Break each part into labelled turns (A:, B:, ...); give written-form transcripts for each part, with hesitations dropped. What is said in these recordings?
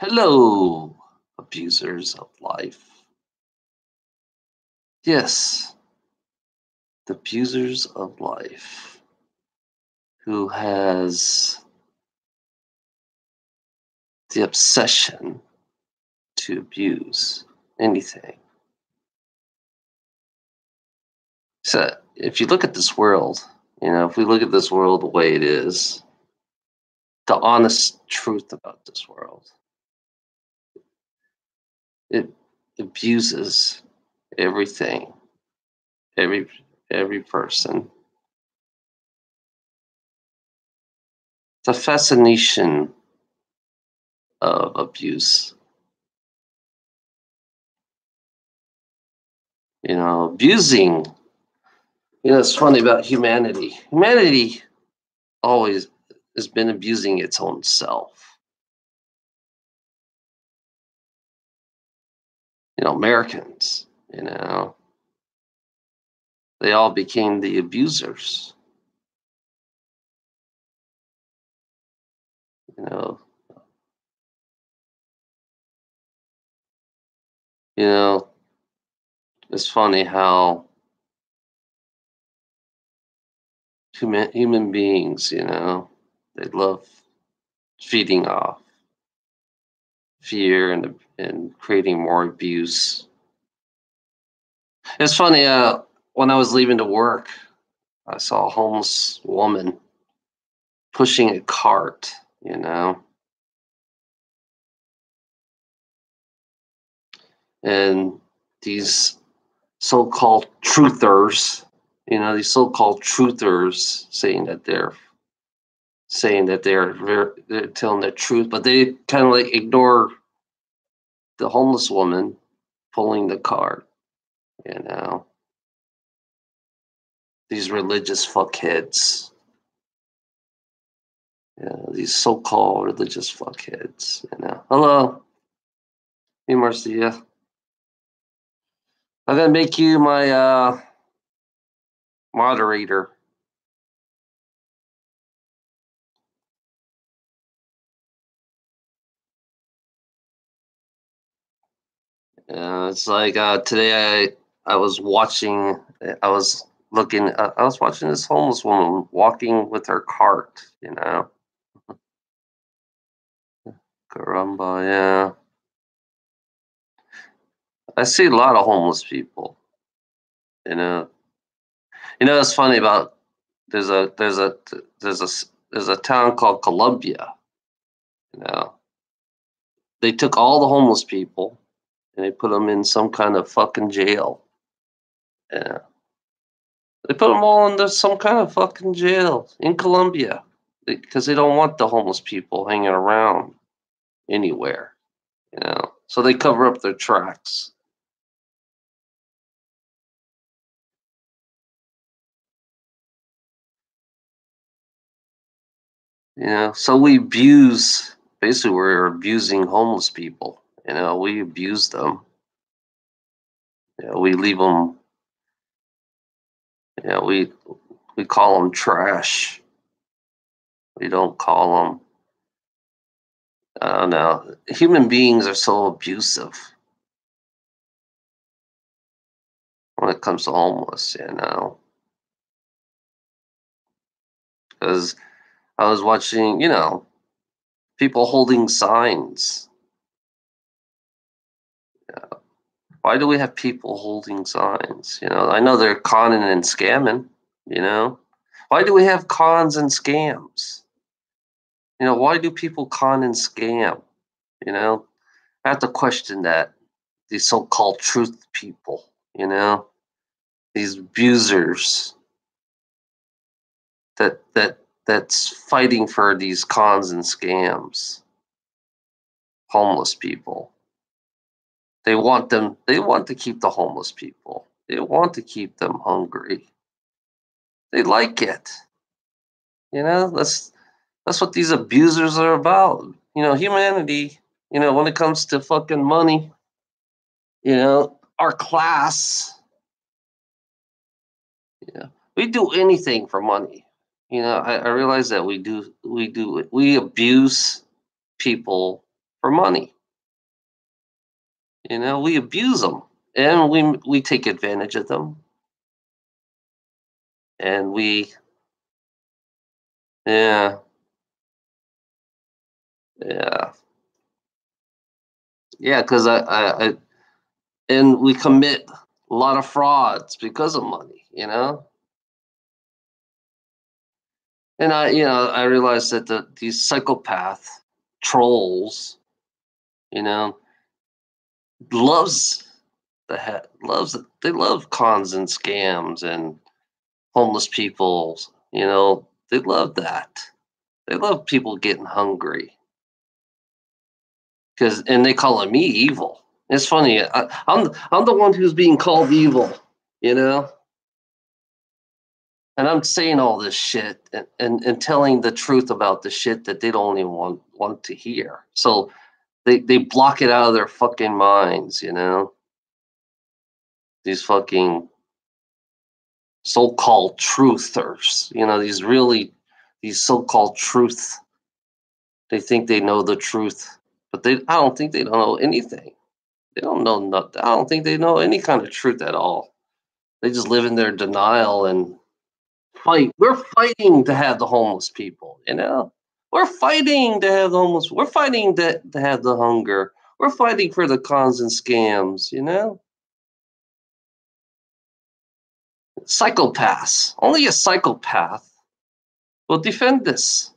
A: Hello, abusers of life. Yes, the abusers of life who has the obsession to abuse anything. So, if you look at this world, if we look at this world the way it is, the honest truth about this world, it abuses everything, every every person. The fascination of abuse. Abusing. It's funny about humanity. Humanity always has been abusing its own self. Americans, they all became the abusers. You know, you know, it's funny how human beings, they love feeding off fear and creating more abuse. It's funny. When I was leaving to work, I saw a homeless woman pushing a cart. You know, and these so-called truthers, these so-called truthers saying that they're telling the truth, but they kind of like ignore the homeless woman pulling the cart. You know, these religious fuckheads. These so-called religious fuckheads. Hello, hey Marcia. I'm gonna make you my moderator. It's like today I was watching. I was looking. I was watching this homeless woman walking with her cart. Caramba, yeah. I see a lot of homeless people. You know. It's funny about there's a there's a there's a there's a town called Columbia. You know, they took all the homeless people and they put them in some kind of fucking jail. Yeah. They put them all into some kind of fucking jail in Colombia because they don't want the homeless people hanging around anywhere, So they cover up their tracks. So basically, we're abusing homeless people. We abuse them. We leave them, you know, we call them trash. We don't call them, I don't know. Human beings are so abusive when it comes to homeless, because I was watching, people holding signs. Why do we have people holding signs? I know they're conning and scamming, you know. Why do we have cons and scams? Why do people con and scam? I have to question that. These so-called truth people, these abusers that's fighting for these cons and scams. Homeless people. They want to keep the homeless people. They want to keep them hungry. They like it. That's what these abusers are about. Humanity, when it comes to fucking money, our class, we do anything for money. I realize that we abuse people for money. We abuse them, and we take advantage of them, and yeah, yeah, yeah, because and we commit a lot of frauds because of money, and I realized that these psychopath trolls, you know, loves loves it. They love cons and scams and homeless people. They love that. They love people getting hungry and they call me evil. It's funny. I'm the one who's being called evil, you know, and I'm saying all this shit and telling the truth about the shit that they don't even want to hear. So they block it out of their fucking minds, these fucking so-called truthers, these so-called truth. They think they know the truth, but I don't think they don't know anything. They don't know nothing. I don't think they know any kind of truth at all. They just live in their denial and fight. We're fighting to have the homeless people. We're fighting to have the homeless. We're fighting to have the hunger. We're fighting for the cons and scams. Psychopaths. Only a psychopath will defend this.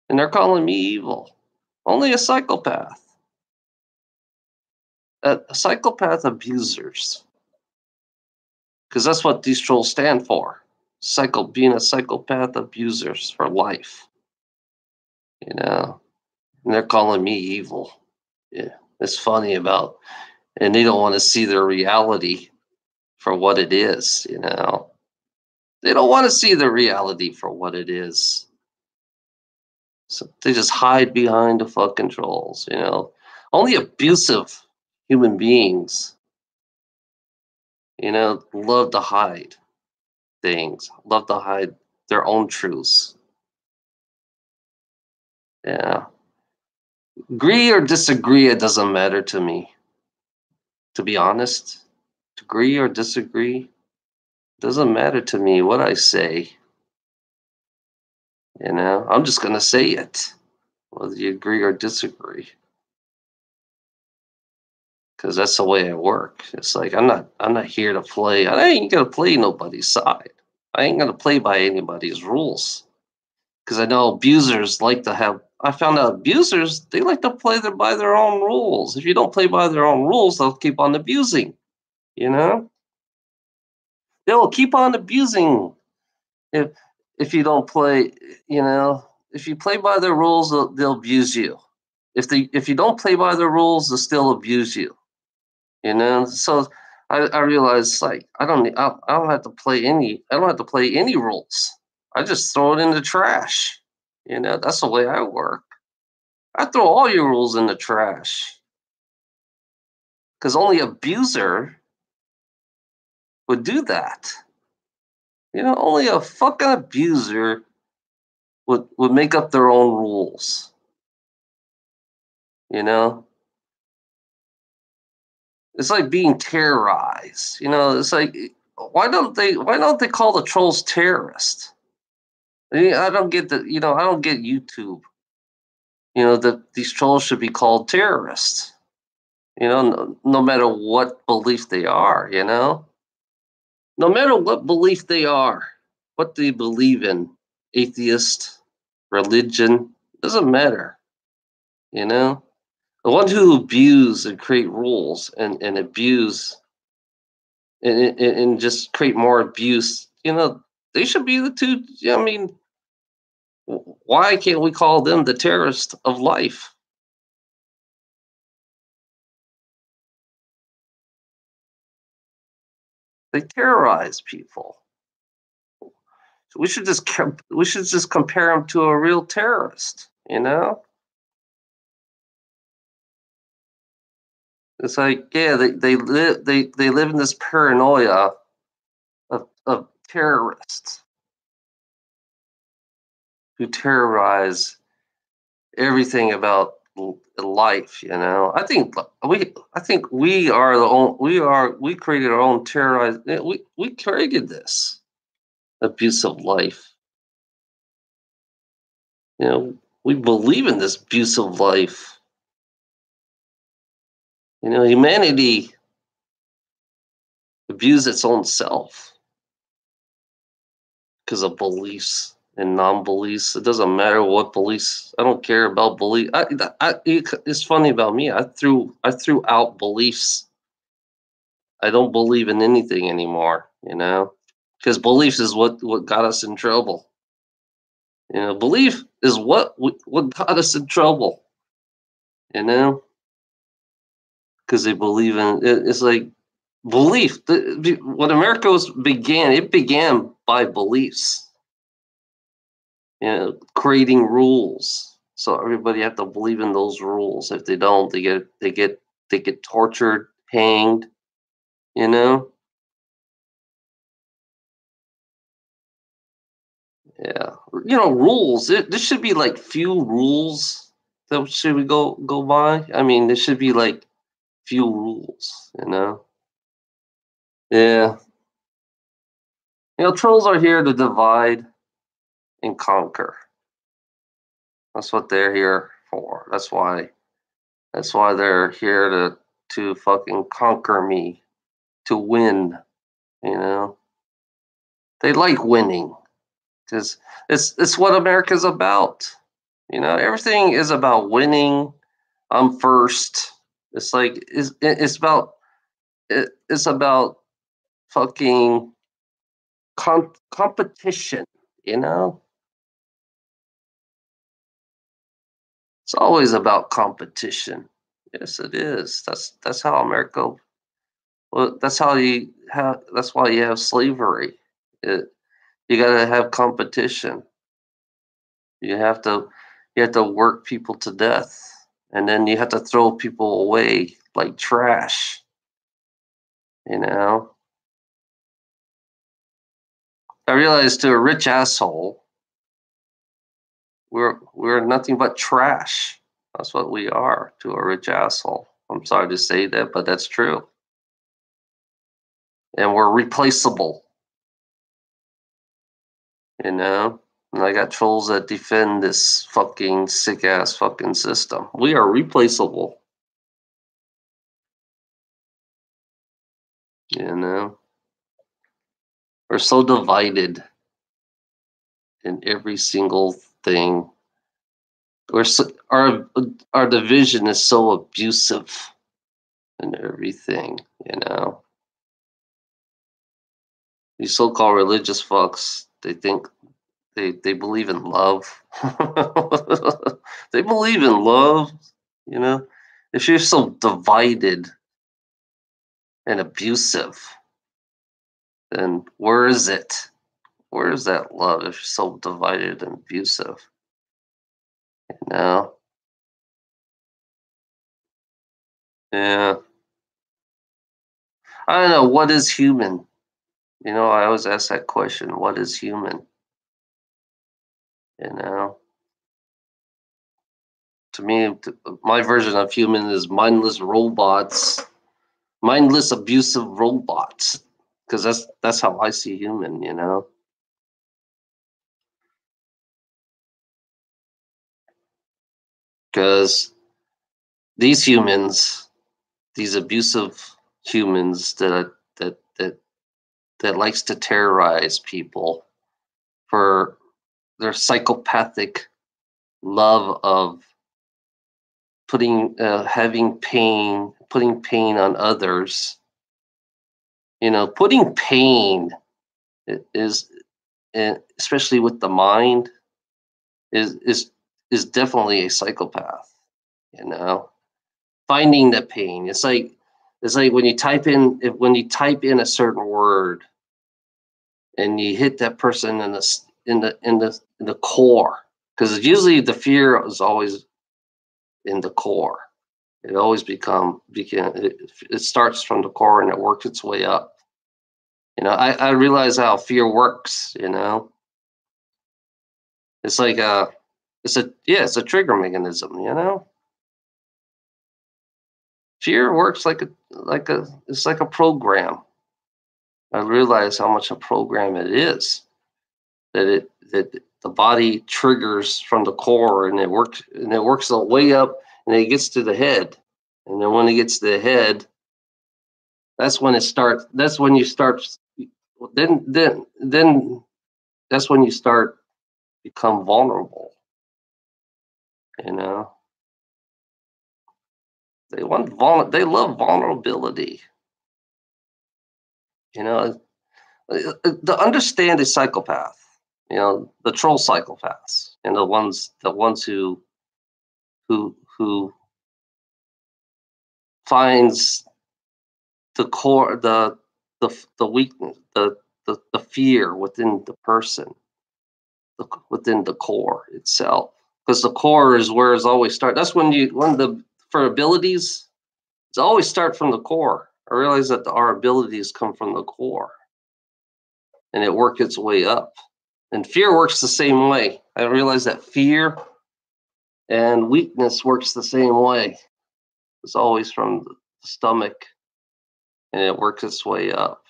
A: And they're calling me evil. Only a psychopath. Psychopath abusers. Because that's what these trolls stand for. Being a psychopath abusers for life. And they're calling me evil. Yeah. It's funny and they don't want to see their reality for what it is. They don't want to see the reality for what it is. So they just hide behind the fucking trolls. Only abusive human beings, love to hide things, love to hide their own truths. Yeah. Agree or disagree, it doesn't matter to me. To be honest, agree or disagree, doesn't matter to me what I say. I'm just gonna say it, whether you agree or disagree, because that's the way I work. It's like I'm not here to play. I ain't gonna play nobody's side. I ain't gonna play by anybody's rules, because I know abusers like to have. I found out abusers, they like to play by their own rules. If you don't play by their own rules, they'll keep on abusing. You know, they'll keep on abusing if if you don't play. If you play by their rules, they'll abuse you. If you don't play by the rules, they'll still abuse you. So I realized, like, I don't have to play any rules. I just throw it in the trash. That's the way I work. I throw all your rules in the trash, because only abuser would do that. Only a fucking abuser would make up their own rules. You know, it's like being terrorized. It's like, why don't they call the trolls terrorists? I don't get I don't get YouTube. That these trolls should be called terrorists. No matter what belief they are. No matter what belief they are, what they believe in, atheist, religion, doesn't matter. You know, the ones who abuse and create rules and abuse and just create more abuse, they should be the two. I mean, why can't we call them the terrorist of life? They terrorize people. So we should just compare them to a real terrorist. It's like, yeah, they live in this paranoia of terrorists who terrorize everything about life. I think we are the only, we created our own terrorized. We created this abuse of life. We believe in this abuse of life. Humanity abused its own self because of beliefs and non-beliefs. It doesn't matter what beliefs. I don't care about belief. It's funny about me. I threw out beliefs. I don't believe in anything anymore. Because beliefs is what got us in trouble. Belief is what got us in trouble. Because they believe in it. It's like belief. When America began, it began by beliefs. Creating rules. So everybody have to believe in those rules. If they don't, they get tortured, hanged. Yeah. Rules. There should be like few rules that should we go by. I mean, there should be like few rules. Yeah. Trolls are here to divide and conquer. That's what they're here for. That's why they're here to fucking conquer me, to win. They like winning because it's what America's about. Everything is about winning. I'm first. It's like it's about fucking competition. It's always about competition. Yes, it is. That's how America. Well, that's how you have. That's why you have slavery. You got to have competition. You have to work people to death, and then you have to throw people away like trash. I realized to a rich asshole, we're nothing but trash. That's what we are to a rich asshole. I'm sorry to say that, but that's true. And we're replaceable. And I got trolls that defend this fucking sick ass fucking system. We are replaceable. We're so divided in every single thing. Our division is so abusive in everything. These so-called religious fucks, they think they believe in love. They believe in love. If you're so divided and abusive, then where is it? Where is that love if you're so divided and abusive? Yeah. I don't know, what is human? I always ask that question, what is human? To me, my version of human is mindless robots, mindless abusive robots, because that's how I see human. Because these humans, these abusive humans that likes to terrorize people for their psychopathic love of putting pain on others. Putting pain is, especially with the mind, is definitely a psychopath. Finding the pain. It's like when you type in a certain word and you hit that person in the core, because usually the fear is always in the core. It always it starts from the core and it works its way up. I realize how fear works. It's like it's a trigger mechanism, you know? Fear works it's like a program. I realize how much a program it is. That the body triggers from the core and it works the way up and it gets to the head. And then when it gets to the head, that's when you start then that's when you start become vulnerable, you know. They love vulnerability, you know. To understand a psychopath, you know, the troll psychopaths and the ones who finds the core the weakness the fear within the person, within the core itself, because the core is where it's always start. That's when you one of the for abilities, it's always start from the core. I realize that our abilities come from the core and it work its way up. And fear works the same way. I realize that fear and weakness works the same way. It's always from the stomach and it works its way up.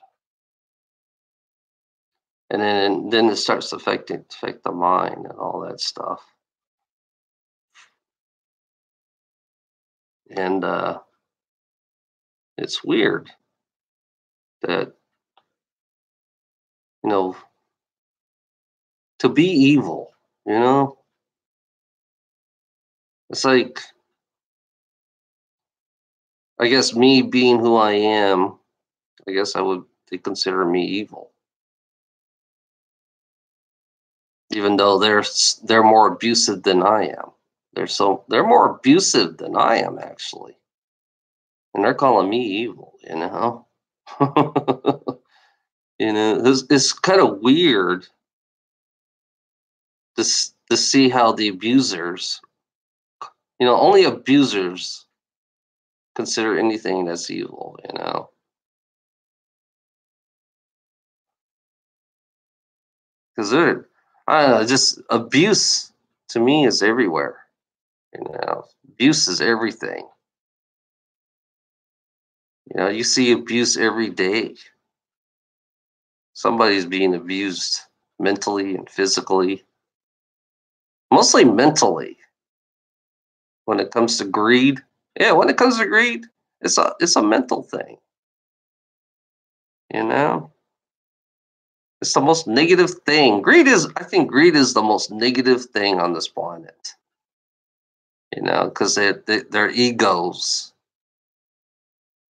A: And then it starts to affect the mind and all that stuff. And it's weird that, you know, to be evil, you know, it's like, I guess me being who I am, I guess they consider me evil, even though they're more abusive than I am. They're more abusive than I am, actually, and they're calling me evil. You know, you know, it's kind of weird to see how the abusers, you know, only abusers consider anything that's evil. You know, because I don't know, just abuse to me is everywhere. You know, abuse is everything. You know, you see abuse every day. Somebody's being abused mentally and physically, mostly mentally. When it comes to greed, yeah, when it comes to greed, it's a mental thing. You know, it's the most negative thing. I think greed is the most negative thing on this planet. You know, because they're egos.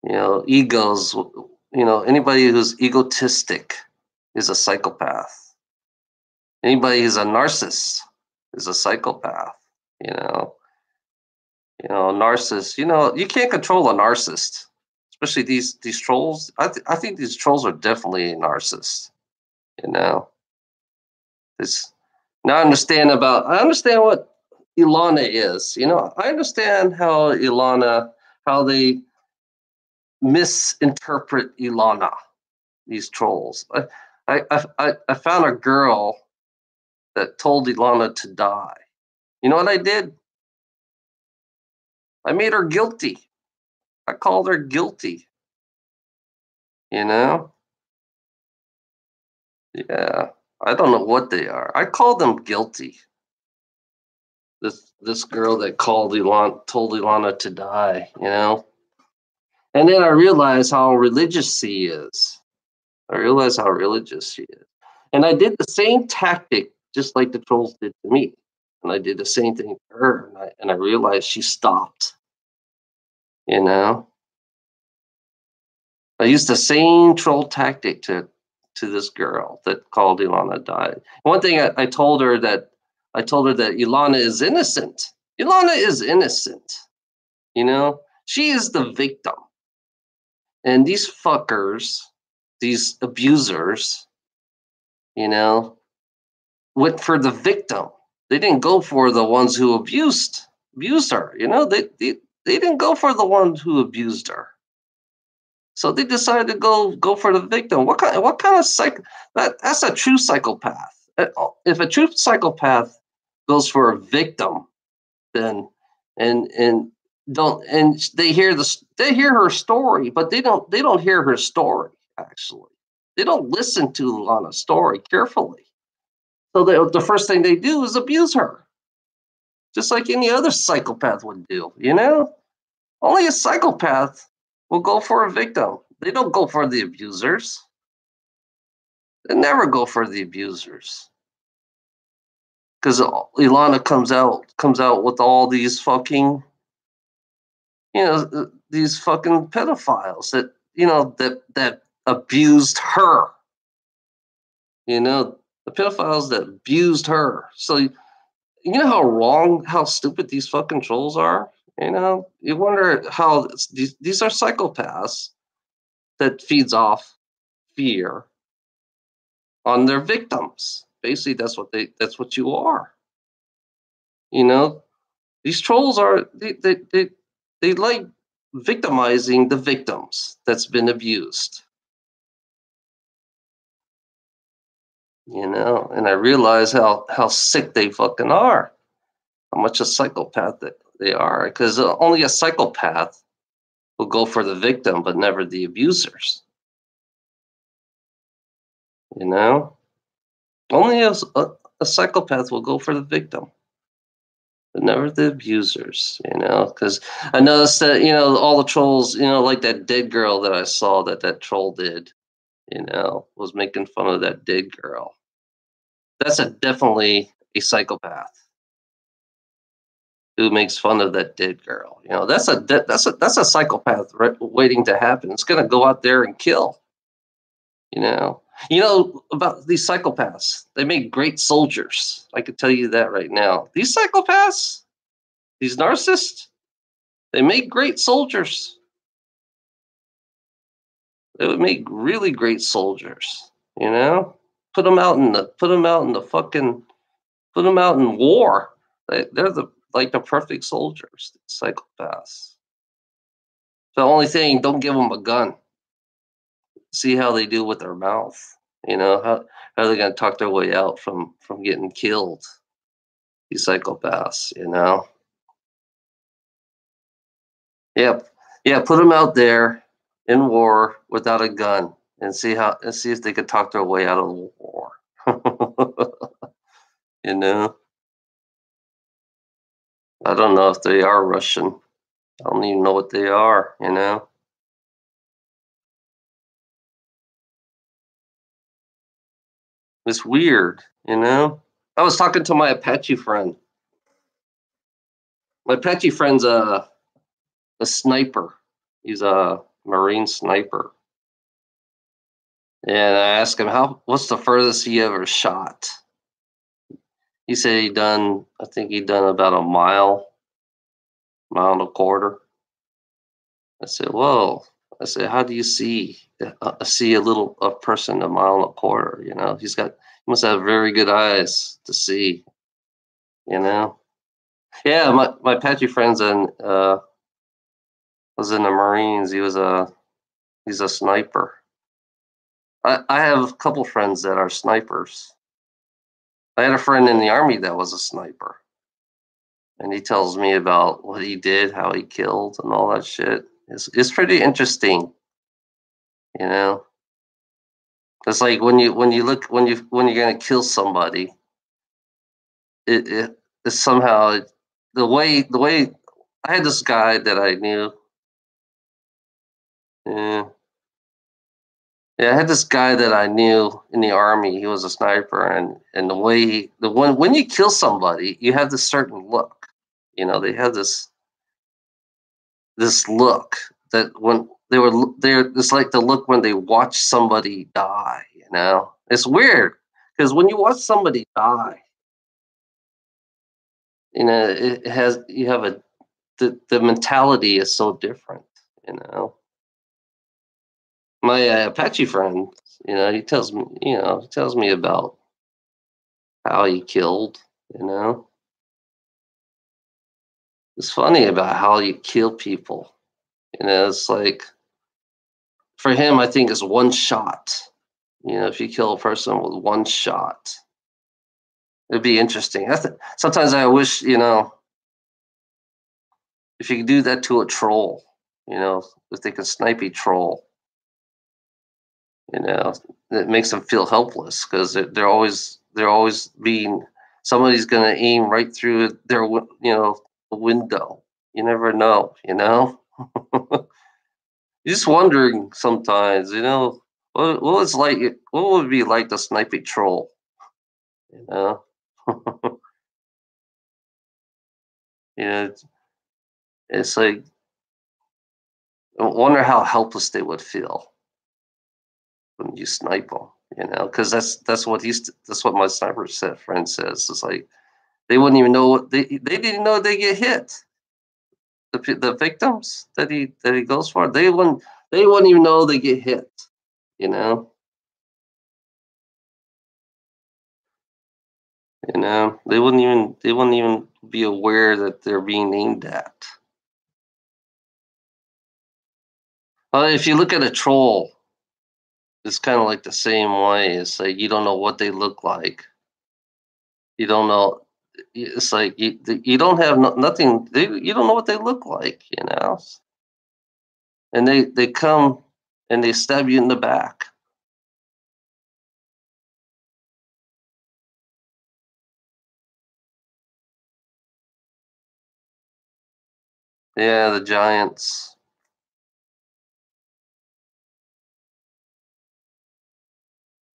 A: You know, egos. You know, anybody who's egotistic is a psychopath. Anybody who's a narcissist is a psychopath. You know, a narcissist. You know, you can't control a narcissist, especially these trolls. I think these trolls are definitely narcissists. You know, it's now I understand what Ilana is. You know, I understand how they misinterpret Ilana. These trolls. I found a girl that told Ilana to die. You know what I did? I made her guilty. I called her guilty. You know? Yeah. I don't know what they are. I called them guilty. This girl that told Ilana to die, you know? And then I realized how religious she is. I realized how religious she is. And I did the same tactic just like the trolls did to me. And I did the same thing to her. And I realized she stopped, you know? I used the same troll tactic to this girl that called Ilana died. One thing I told her that Ilana is innocent. Ilana is innocent. You know, she is the victim, and these fuckers, these abusers, you know, went for the victim. They didn't go for the ones who abused her. You know, they didn't go for the ones who abused her. So they decided to go for the victim. What kind of that's a true psychopath. If a true psychopath goes for a victim, then and don't and they hear her story, but they don't hear her story actually. They don't listen to Lana's story carefully. So the first thing they do is abuse her, just like any other psychopath would do. Only a psychopath will go for a victim. They don't go for the abusers. They never go for the abusers. Because Ilana comes out with all these fucking these fucking pedophiles that abused her. The pedophiles that abused her. So you know how wrong, how stupid these fucking trolls are. You wonder how these are psychopaths that feeds off fear on their victims. Basically, that's what you are. These trolls are they like victimizing the victims that's been abused. And I realize how sick they fucking are, how much a psychopath that they are, because only a psychopath will go for the victim, but never the abusers. Only a psychopath will go for the victim, but never the abusers. Because I noticed that all the trolls, like that dead girl that I saw that troll did, was making fun of that dead girl. That's definitely a psychopath who makes fun of that dead girl. That's a psychopath waiting to happen. It's going to go out there and kill. About these psychopaths. They make great soldiers. I can tell you that right now. These psychopaths, these narcissists, they make great soldiers. They would make really great soldiers. Put them out in war. They're the perfect soldiers. Psychopaths. The only thing, don't give them a gun. See how they do with their mouth. How are they going to talk their way out from getting killed? These psychopaths. Yeah, yeah. Put them out there in war without a gun, and see if they could talk their way out of the war. I don't know if they are Russian. I don't even know what they are. It's weird. I was talking to my Apache friend. My Apache friend's a sniper. He's a Marine sniper. And I asked him what's the furthest he ever shot. He said I think he done about a mile and a quarter. I said, whoa. I said, how do you see a person a mile and a quarter? He must have very good eyes to see. Yeah, my Apache friend's was in the Marines. He's a sniper. I have a couple friends that are snipers. I had a friend in the Army that was a sniper. And he tells me about what he did, how he killed, and all that shit. It's pretty interesting. It's like when you're gonna kill somebody, it's somehow the way I had this guy that I knew. Yeah. Yeah, I had this guy that I knew in the Army. He was a sniper, and when you kill somebody, you have this certain look. They have this look that when it's like the look when they watch somebody die. It's weird because when you watch somebody die, it has you have the mentality is so different. My Apache friend, he tells me about how he killed. It's funny about how you kill people. It's like for him, I think it's one shot. If you kill a person with one shot, It'd be interesting. Sometimes I wish, if you could do that to a troll, if they can snipe a troll, you know, it makes them feel helpless because they're always being somebody's going to aim right through their the window. You never know. You're just wondering sometimes, what was like what would it be like to snipe a troll, you know? you know, it's like I wonder how helpless they would feel when you snipe them, because that's what my sniper friend says. It's like they wouldn't even know they didn't know they get hit. The victims that he goes for, they wouldn't even know they get hit. You know, they wouldn't even be aware that they're being aimed at. Well, if you look at a troll, it's kind of like the same way. It's like you don't know what they look like. You don't know. It's like you don't have nothing. You don't know what they look like. And they come and they stab you in the back. Yeah, the Giants.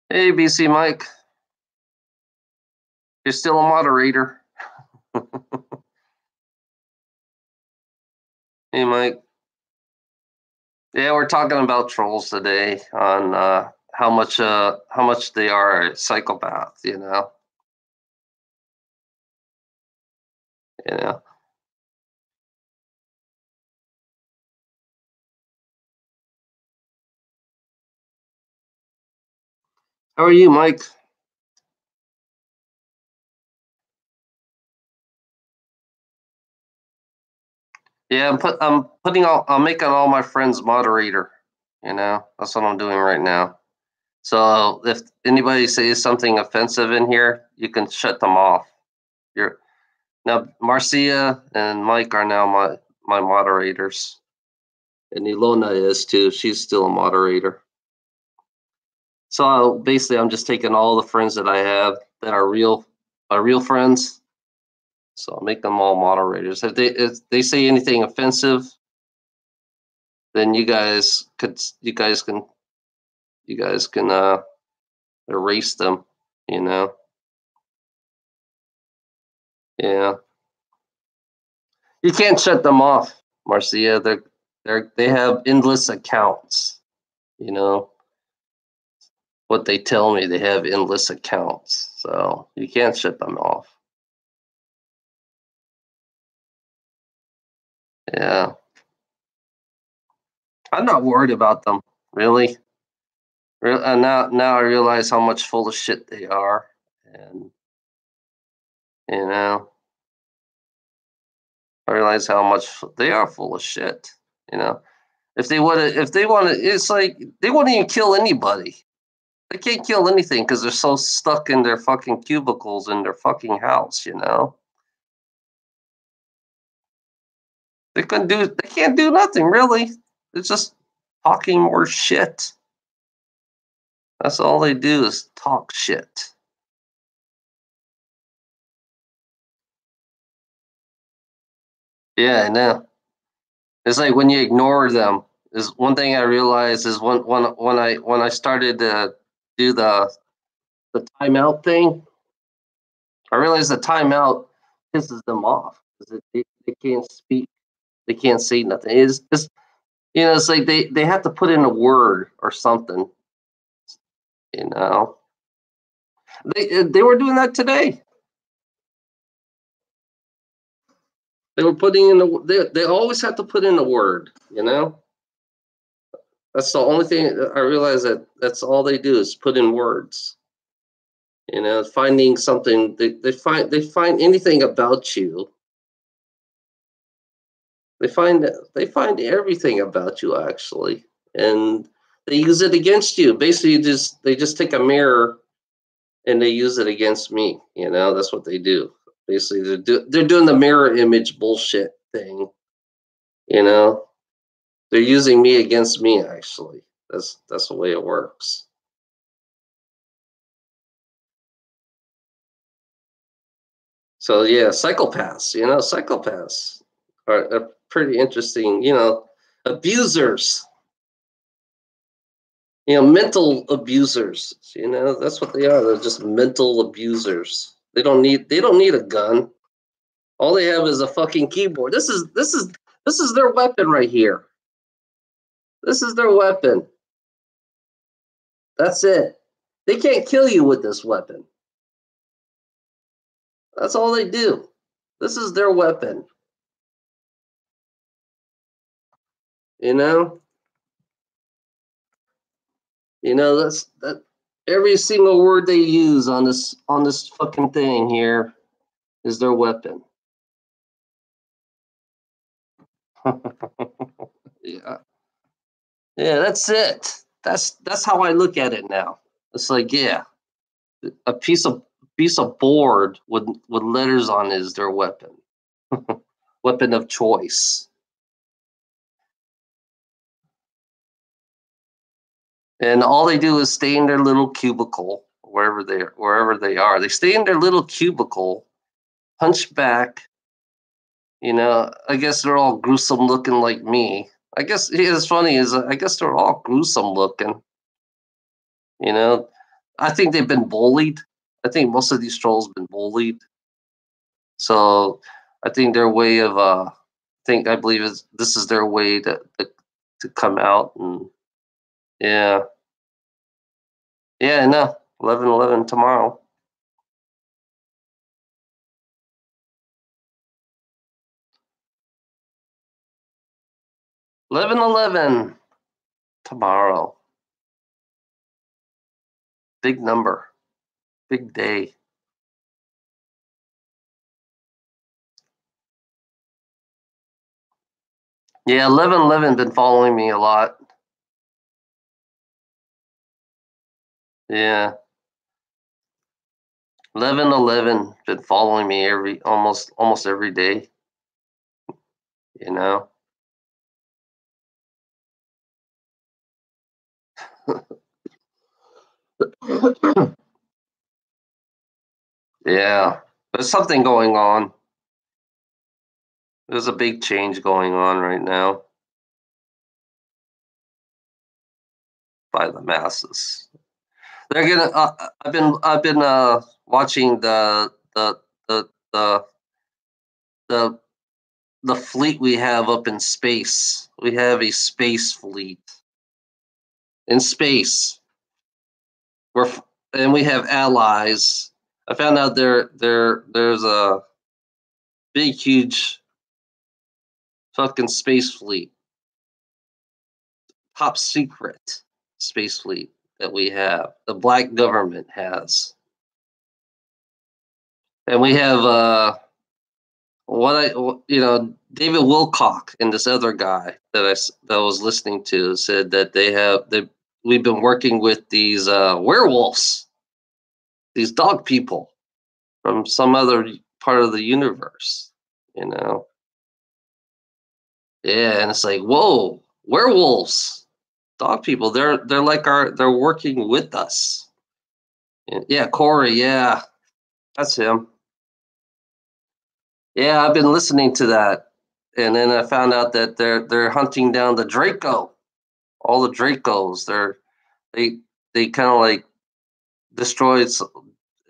A: Hey, BC Mike, you're still a moderator. Hey, Mike. Yeah, we're talking about trolls today on how much they are a psychopath. You know. How are you, Mike? Yeah, I'm making all my friends moderator. That's what I'm doing right now. So if anybody says something offensive in here, you can shut them off. You're now Marcia and Mike are now my moderators, and Ilona is too. She's still a moderator. So basically, I'm just taking all the friends that I have that are real friends. So I'll make them all moderators. If they say anything offensive, then you guys can erase them. You know. Yeah. You can't shut them off, Marcia. They have endless accounts. You know what they tell me. They have endless accounts, so you can't shut them off. Yeah, I'm not worried about them really. Now I realize how much full of shit they are, and you know I realize how much they are full of shit. You know, if they want to, it's like they won't even kill anybody. They can't kill anything because they're so stuck in their fucking cubicles in their fucking house. They can't do nothing really. It's just talking more shit. That's all they do is talk shit. Yeah, I know. It's like when you ignore them. Is one thing I realized is when I started to do the timeout thing, I realized the timeout pisses them off because they can't speak, they can't say nothing. It's like they have to put in a word or something. You know, they were doing that today. They were putting in they always have to put in a word. That's the only thing I realize that's all they do is put in words. Finding something they find anything about you. They find everything about you actually, and they use it against you. Basically, they just take a mirror and they use it against me. You know, that's what they do. Basically, they're doing the mirror image bullshit thing. You know, they're using me against me. Actually, that's the way it works. So yeah, psychopaths. You know, psychopaths are pretty interesting. You know, abusers. You know, mental abusers. You know, that's what they are. They're just mental abusers. They don't need a gun. All they have is a fucking keyboard. This is their weapon right here. This is their weapon. That's it. They can't kill you with this weapon. That's all they do. This is their weapon. You know? You know, that every single word they use on this fucking thing here is their weapon. Yeah. Yeah, that's it. That's how I look at it now. It's like, yeah, a piece of board with letters on it is their weapon. Weapon of choice. And all they do is stay in their little cubicle wherever they are. They stay in their little cubicle, hunch back. You know, I guess they're all gruesome looking like me. I guess it's funny is I guess they're all gruesome looking. You know, I think they've been bullied. I think most of these trolls been bullied. So I think their way of I believe is this is their way to come out and yeah. Yeah, no. 11/11 tomorrow. 11/11 tomorrow. Big number. Big day. Yeah, 11/11 been following me a lot. Yeah. 11/11 been following me every almost every day, you know. Yeah. There's something going on. There's a big change going on right now by the masses. They're gonna. I've been watching the the the the fleet we have up in space. We have a space fleet in space. And we have allies. I found out there's a big huge fucking space fleet, top secret space fleet that we have. The black government has, and we have David Wilcock and this other guy that I was listening to said that we've been working with these werewolves, these dog people from some other part of the universe, you know. Yeah, and it's like, whoa, werewolves, dog people. They're working with us. And yeah, Corey. Yeah, that's him. Yeah, I've been listening to that, and then I found out that they're hunting down the Draco, all the Dracos. They they kind of like destroyed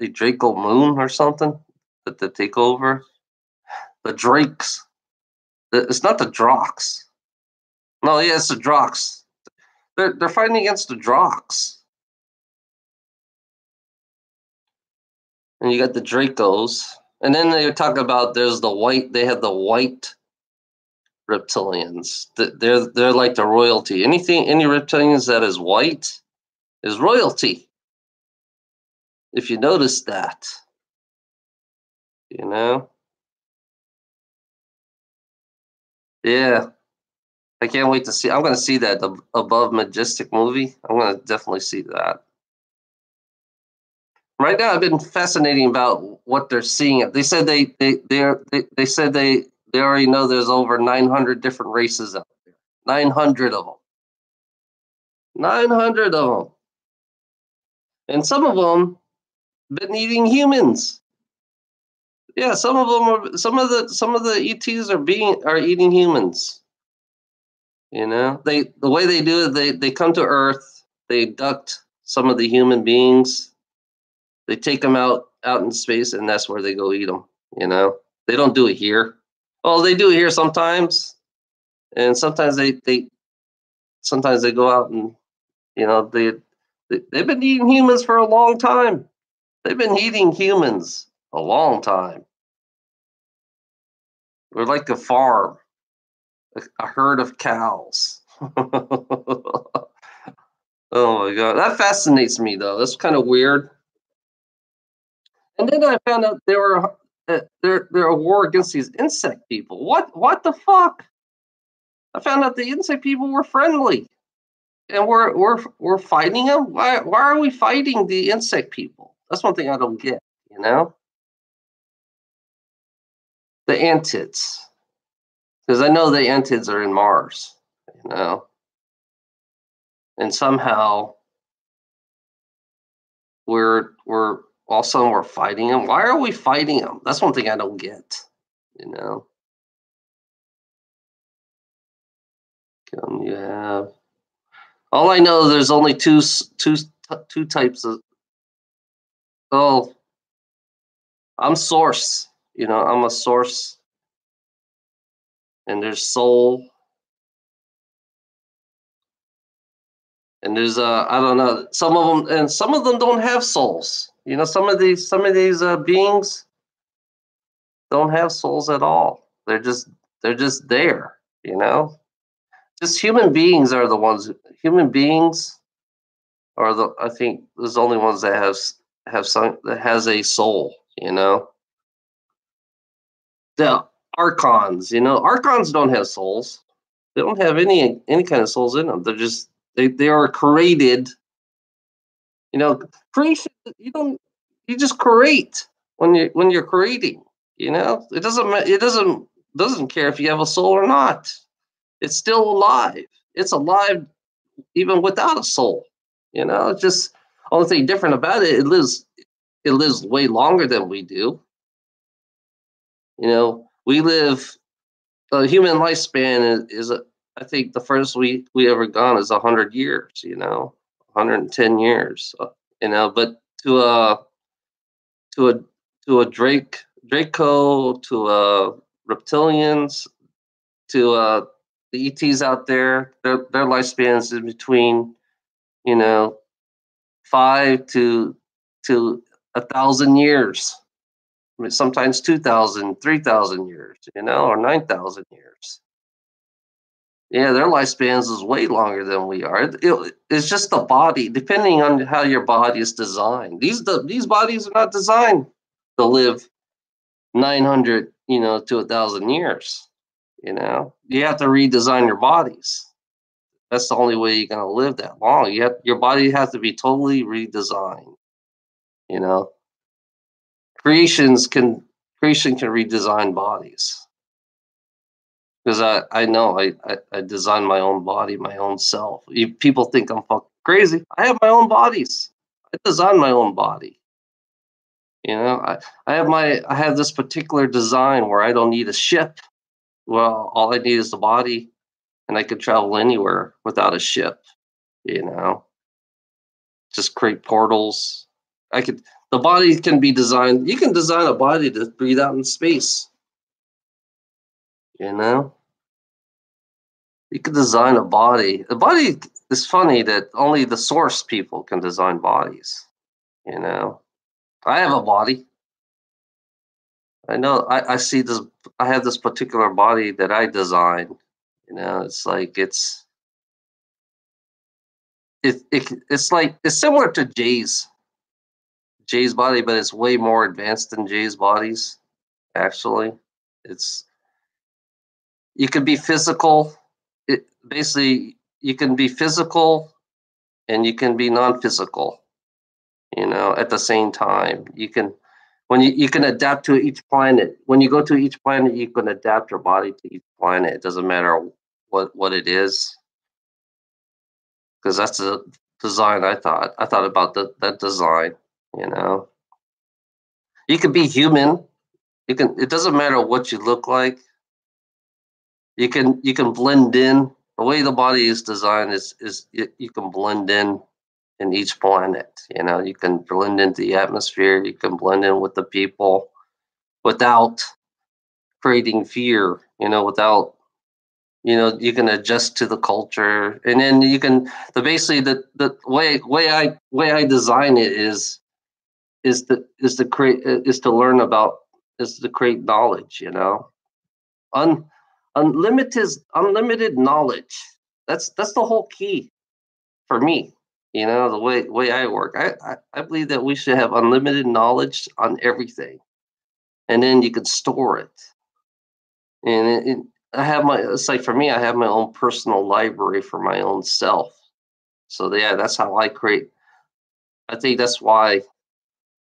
A: a Draco moon or something that they take over. The Drakes. It's not the Drox. No, yeah, it's the Drox. They're fighting against the Drox. And you got the Dracos. And then they talk about they have the white reptilians. They're like the royalty. Any reptilians that is white is royalty. If you notice that, you know? Yeah. I can't wait to see. I'm going to see that Above Majestic movie. I'm going to definitely see that. Right now, I've been fascinating about what they're seeing. They said they said they already know there's over 900 different races out there. 900 of them. 900 of them, and some of them been eating humans. Yeah, some of them are. Some of the ETs are eating humans. You know, the way they do it, they come to Earth, they abduct some of the human beings, they take them out in space, and that's where they go eat them. You know, they don't do it here. Oh, they do it here sometimes, and sometimes sometimes they go out and you know they've been eating humans for a long time. They've been eating humans a long time. We're like a farm, a herd of cows. Oh my god, that fascinates me though. That's kind of weird. And then I found out they're a war against these insect people. What the fuck? I found out the insect people were friendly, and we're fighting them. Why are we fighting the insect people? That's one thing I don't get. You know, the antids, because I know the antids are in Mars. You know, and somehow we're all of a sudden we're fighting them. Why are we fighting them? That's one thing I don't get. You know, you have all I know. There's only two types of. Oh, I'm source. You know, I'm a source, and there's soul, and there's I don't know. Some of them, and some of them don't have souls. You know, some of these beings don't have souls at all. They're just there. You know, just human beings are the ones. Human beings are the I think there's only ones that have some that has a soul. You know, the archons. You know, archons don't have souls. They don't have any kind of souls in them. They're just they are created. You know, creation. You just create when you're creating. You know, it doesn't care if you have a soul or not. It's still alive. It's alive even without a soul. You know, it's just only thing different about it. It lives way longer than we do. You know, we live the human lifespan is I think the furthest we ever gone is 100 years. You know, 110 years. You know, but to a to a Draco to reptilians to the ETs out there, their lifespans is between you know 5 to 1,000 years. I mean, sometimes 2,000, 3,000 years, you know, or 9,000 years. Yeah, their lifespans is way longer than we are. It's just the body, depending on how your body is designed. These bodies are not designed to live 900, to 1,000 years. You know, you have to redesign your bodies. That's the only way you're gonna live that long. Your body has to be totally redesigned. You know, creations can creation can redesign bodies because I know I design my own body, my own self. People think I'm fucking crazy. I have my own bodies. I design my own body. You know, I have this particular design where I don't need a ship. Well, all I need is the body, and I could travel anywhere without a ship. You know, just create portals. I could. The body can be designed. You can design a body to breathe out in space. You know, you can design a body. The body is funny that only the source people can design bodies. You know, I have a body. I know. I see this. I have this particular body that I designed. You know, it's like it's like it's similar to Jay's body, but it's way more advanced than Jay's bodies. Actually, it's you can be physical. It basically you can be physical and you can be non-physical. At the same time. You can adapt to each planet. When you go to each planet, you can adapt your body to each planet. It doesn't matter what it is, because that's the design. I thought about that design. You know, you can be human. You can. It doesn't matter what you look like. You can blend in. The way the body is designed is you can blend in each planet. You can blend into the atmosphere. You can blend in with the people without creating fear. Without you can adjust to the culture, and then you can basically the way I design it is to create is to learn about is to create knowledge. Un, unlimited knowledge. That's the whole key for me. The way I work. I believe that we should have unlimited knowledge on everything, and then you can store it. And I have it's like for me, I have my own personal library for my own self. So yeah, that's how I create. I think that's why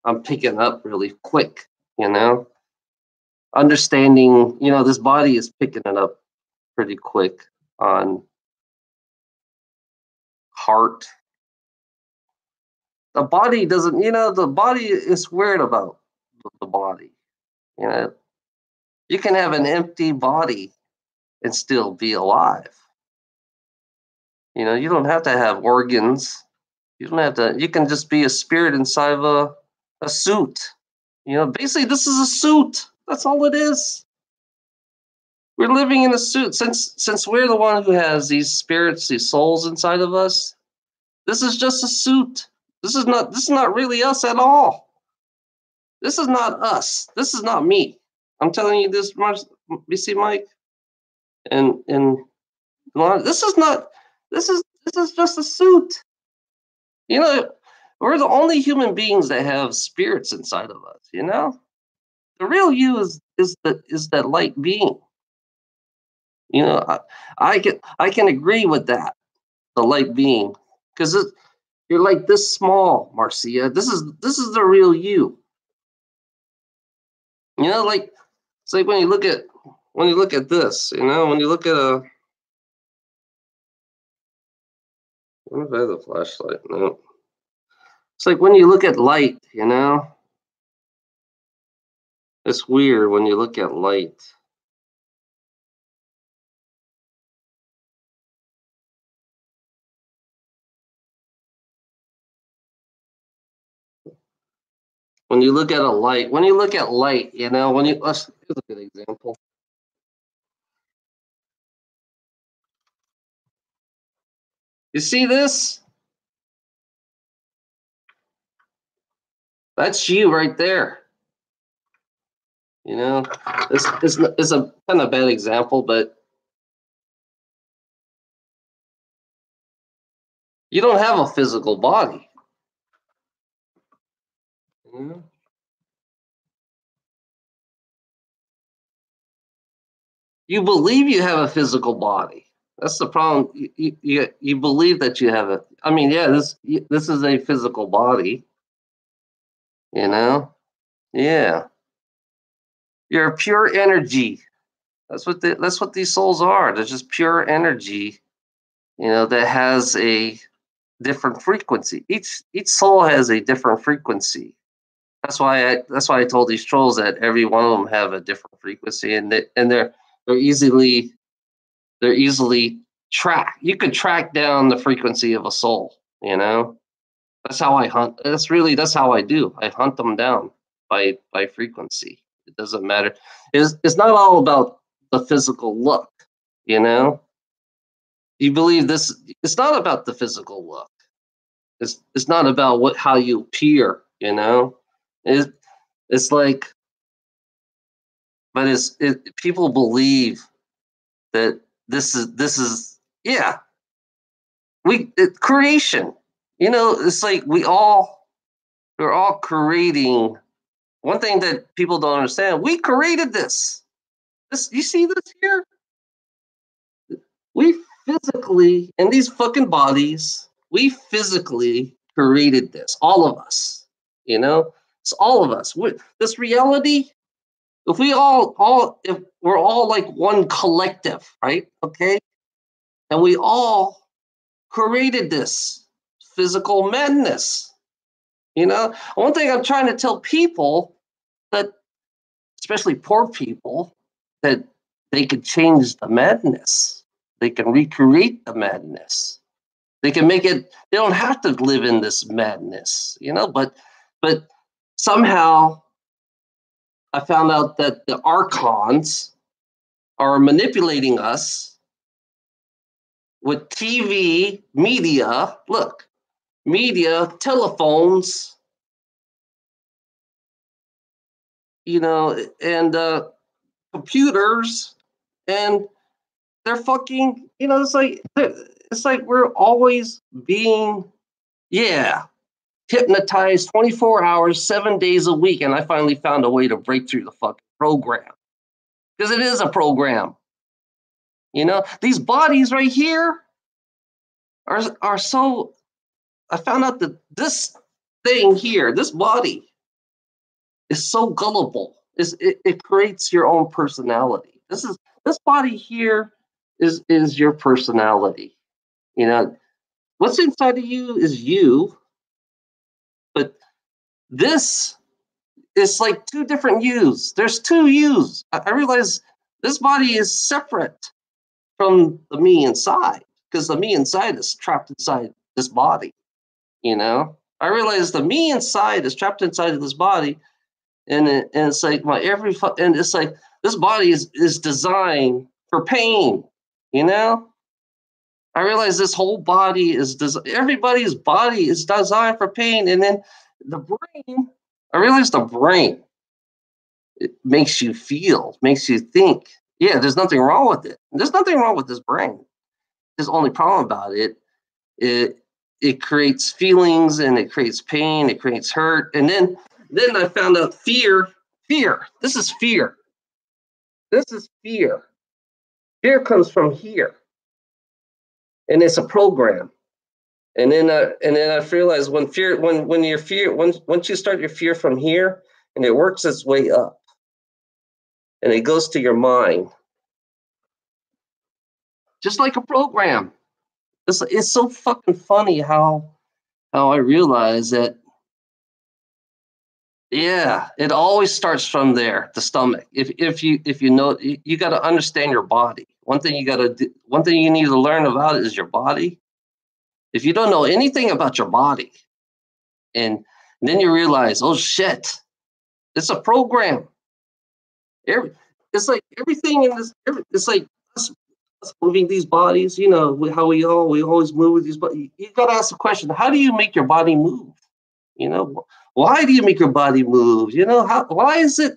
A: I'm picking up really quick. You know, understanding. This body is picking it up pretty quick on heart. The body doesn't. The body is weird about the body. You know, you can have an empty body and still be alive. You don't have to have organs. You don't have to. You can just be a spirit inside of a suit. Basically, this is a suit. That's all it is. We're living in a suit. Since we're the one who has these spirits, these souls inside of us. This is just a suit. This is not really us at all. This is not us. This is not me. I'm telling you this, BC Mike, and this is not. This is just a suit. You know, we're the only human beings that have spirits inside of us. The real you is that light being. I can agree with that. The light being, because you're like this small, Marcia. This is the real you. Like it's like when you look at this. When you look at a. I wonder if I have the flashlight. No. It's like when you look at light. It's weird when you look at light. When you look at a light, when you look at light, here's a good example. You see this? That's you right there. It's a kind of bad example, but you don't have a physical body. You believe you have a physical body. That's the problem. You believe that you have it. I mean, yeah, this is a physical body. Yeah. You're pure energy. That's what these souls are. They're just pure energy. That has a different frequency. Each soul has a different frequency. That's why I told these trolls that every one of them have a different frequency, and they're easily track. You could track down the frequency of a soul. That's how I hunt. That's how I do. I hunt them down by frequency. It doesn't matter. It's not all about the physical look. You know, you believe this. It's not about the physical look. It's not about how you appear. It's it's like, but people believe that this is yeah, creation. It's like we're all creating. One thing that people don't understand: we created this. You see this here? We physically, in these fucking bodies, we physically created this. All of us, you know, it's all of us. This reality, if if we're all like one collective, right? Okay, and we all created this physical madness. You know, one thing I'm trying to tell people that, especially poor people, that they could change the madness. They can recreate the madness. They can make it. They don't have to live in this madness, you know. But somehow, I found out that the archons are manipulating us with TV, media. Look, media, telephones, you know, and computers, and they're fucking. You know, it's like we're always being, yeah, hypnotized 24 hours, 7 days a week. And I finally found a way to break through the fucking program, because it is a program. You know, these bodies right here are so. I found out that this thing here, this body, is so gullible. It creates your own personality. This body here is your personality. You know, what's inside of you is you, but this is like two different yous. There's two yous. I realize this body is separate from the me inside, because the me inside is trapped inside this body. You know, I realize the me inside is trapped inside of this body, and it's like and it's like this body is designed for pain. You know, I realize this whole body everybody's body is designed for pain, and then the brain. I realize the brain, it makes you feel, makes you think. Yeah, there's nothing wrong with it. There's nothing wrong with this brain. There's only problem about it. It creates feelings, and it creates pain. It creates hurt, and then I found out fear. Fear. This is fear. This is fear. Fear comes from here, and it's a program. And then I realized when your fear once you start your fear from here, and it works its way up, and it goes to your mind, just like a program. It's so fucking funny how I realize that. Yeah, it always starts from there, the stomach. If you know, you got to understand your body. One thing you need to learn about is your body. If you don't know anything about your body, and then you realize, oh shit, it's a program. It's like everything in this. It's like us moving these bodies. You know how we always move with these. But you got to ask the question: how do you make your body move? You know, why do you make your body move? You know, why is it?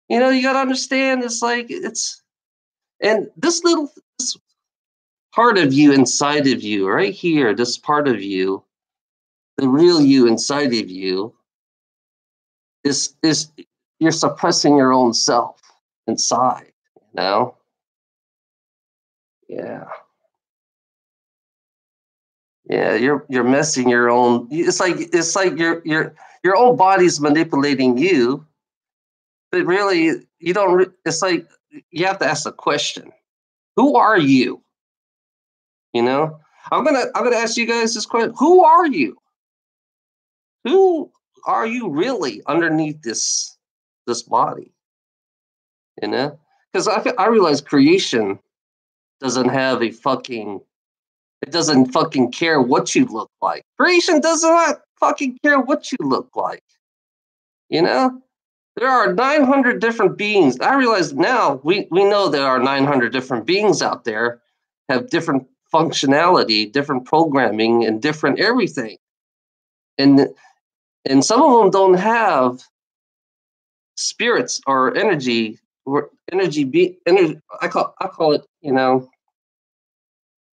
A: You know, you got to understand. And this part of you inside of you, right here, this part of you, the real you inside of you, is you're suppressing your own self inside. You know, yeah. Yeah, you're messing your own. It's like your own body's manipulating you, but really you don't. It's like you have to ask the question: who are you? You know, I'm gonna ask you guys this question: who are you? Who are you really underneath this body? You know, because I realize creation doesn't have a fucking. It doesn't fucking care what you look like. Creation does not fucking care what you look like. You know, there are 900 different beings. I realize now we know there are 900 different beings out there, have different functionality, different programming, and different everything. And some of them don't have spirits or energy energy. I call it, you know,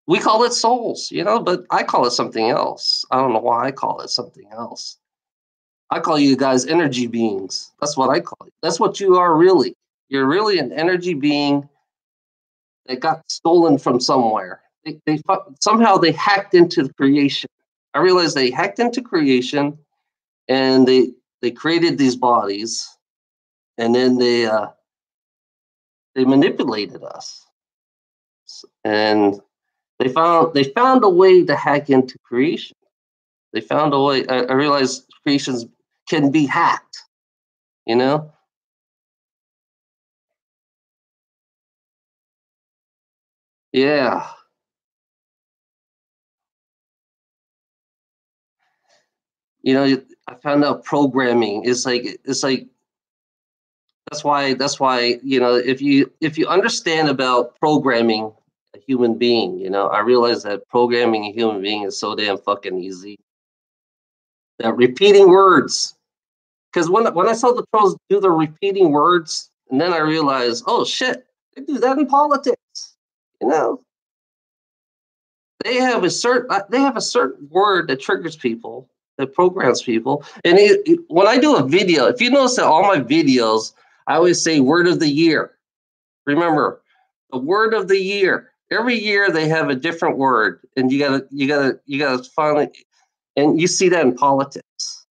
A: we call it souls, you know, but I call it something else. I don't know why I call it something else. I call you guys energy beings. That's what I call you. That's what you are really. You're really an energy being that got stolen from somewhere. Somehow they hacked into the creation. I realized they hacked into creation, and they created these bodies, and then they manipulated us, and they found a way to hack into creation. They found a way. I realized creations can be hacked. You know, yeah. I found out programming is like it's like that's why if you understand about programming a human being, I realize that programming a human being is so damn fucking easy. That repeating words, because when I saw the trolls do the repeating words, and then I realized, oh shit, they do that in politics. You know, they have a certain word that triggers people, that programs people. And when I do a video, if you notice that all my videos, I always say word of the year. Remember, the word of the year. Every year they have a different word, and you gotta finally, and you see that in politics.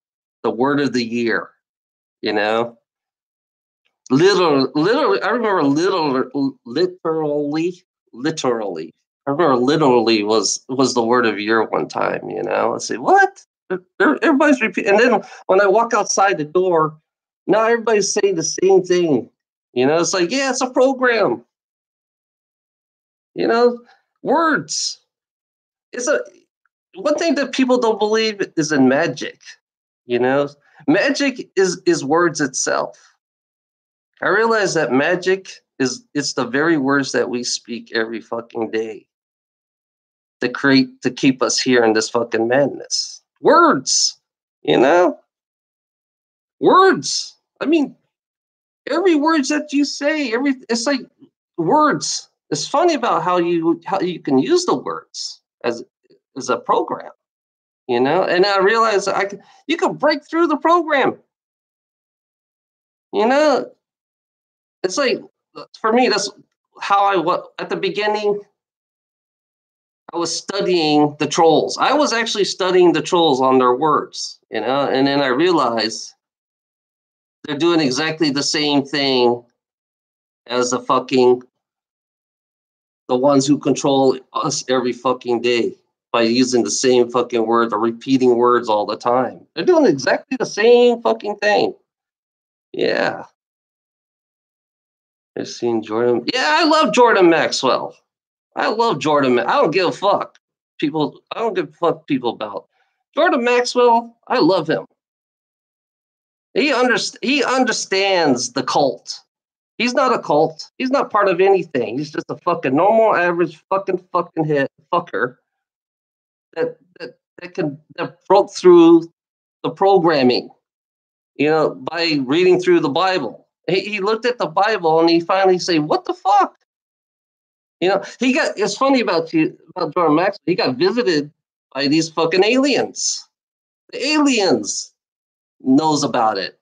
A: The word of the year, you know. Literally, I remember literally. I remember literally was the word of year one time. I say what? Everybody's repeating, and then when I walk outside the door, now everybody's saying the same thing. It's like, yeah, it's a program. You know, words. It's a One thing that people don't believe is in magic. You know, magic is words itself. I realize that magic it's the very words that we speak every fucking day to keep us here in this fucking madness. Words, you know, words. I mean, every words that you say, it's like words. It's funny about how you can use the words as a program, And I realized you can break through the program. You know, it's like for me that's how I was at the beginning. I was studying the trolls. I was actually studying the trolls on their words, and then I realized they're doing exactly the same thing as the ones who control us every fucking day by using the same fucking word or repeating words all the time. They're doing exactly the same fucking thing. Yeah. I've seen Jordan. Yeah, I love Jordan Maxwell. I love Jordan. I don't give a fuck. I don't give a fuck people about Jordan Maxwell. I love him. He understands the cult. He's not a cult. He's not part of anything. He's just a fucking normal, average, fucking hit fucker that broke through the programming. By reading through the Bible. He looked at the Bible and he finally said, "What the fuck?" It's funny about Jordan Maxwell. He got visited by these fucking aliens. The aliens knows about it,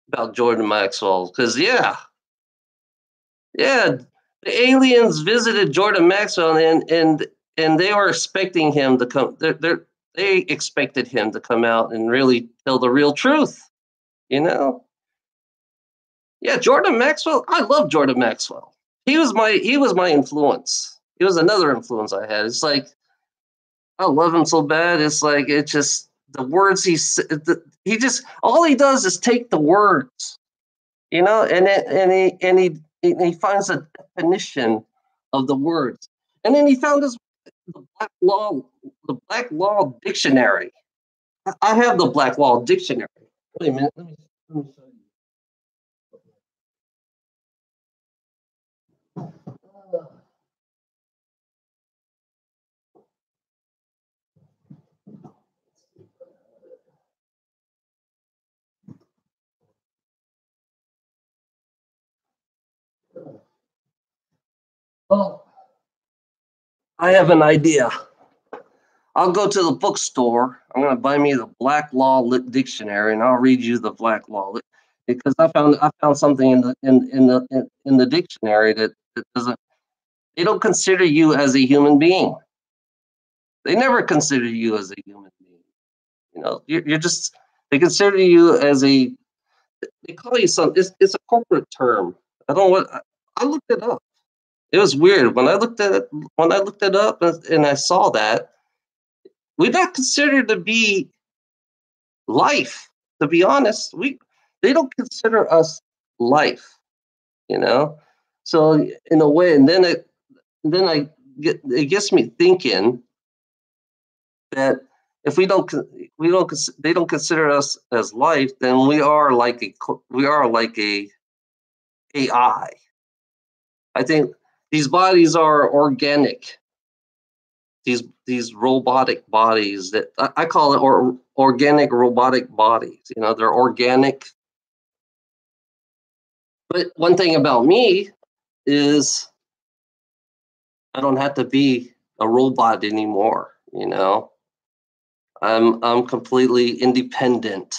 A: about Jordan Maxwell. Because, yeah, the aliens visited Jordan Maxwell and they were expecting him to come. They expected him to come out and really tell the real truth, you know? Yeah, Jordan Maxwell. I love Jordan Maxwell. He was my influence. He was another influence I had. It's like I love him so bad. It's like it just the words he just all he does is take the words, and he finds a definition of the words, and then he found the Black Law the Black Law Dictionary. I have the Black Law Dictionary. Wait a minute. Let me show you. Well, I have an idea. I'll go to the bookstore. I'm going to buy me the Black Law Dictionary, and I'll read you the Black Law because I found something in the dictionary that doesn't. They don't consider you as a human being. They never consider you as a human being. You know, you're just, they consider you as a, they call you some, it's a corporate term. I don't know what, I looked it up. It was weird when I looked at it, when I looked it up and I saw that we're not considered to be life. To be honest, they don't consider us life. You know, so in a way, and then it gets me thinking that if they don't consider us as life, then we are like a AI. I think these bodies are organic. These robotic bodies that I call it organic robotic bodies. You know, they're organic. But one thing about me is I don't have to be a robot anymore. You know, I'm completely independent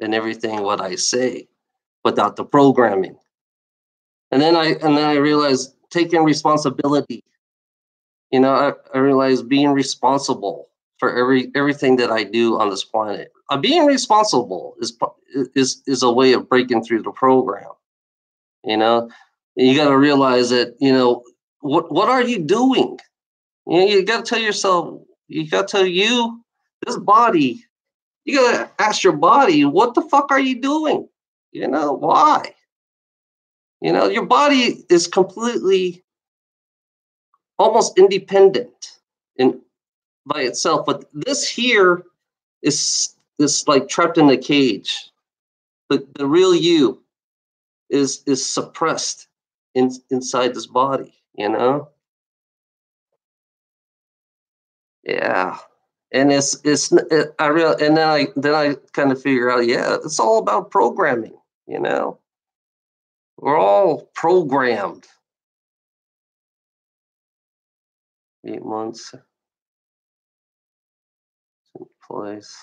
A: in everything what I say without the programming. And then I realized taking responsibility. You know, I realized being responsible for everything that I do on this planet. Being responsible is a way of breaking through the program. You know, you got to realize that, you know, what are you doing? You know, you got to tell yourself, you got to tell you, this body, you got to ask your body, what the fuck are you doing? You know, why? You know, your body is completely almost independent in by itself, but this here is like trapped in a cage. The real you is suppressed inside this body, you know? Yeah. And I real and then I kind of figure out, yeah, it's all about programming, you know. We're all programmed. 8 months in place.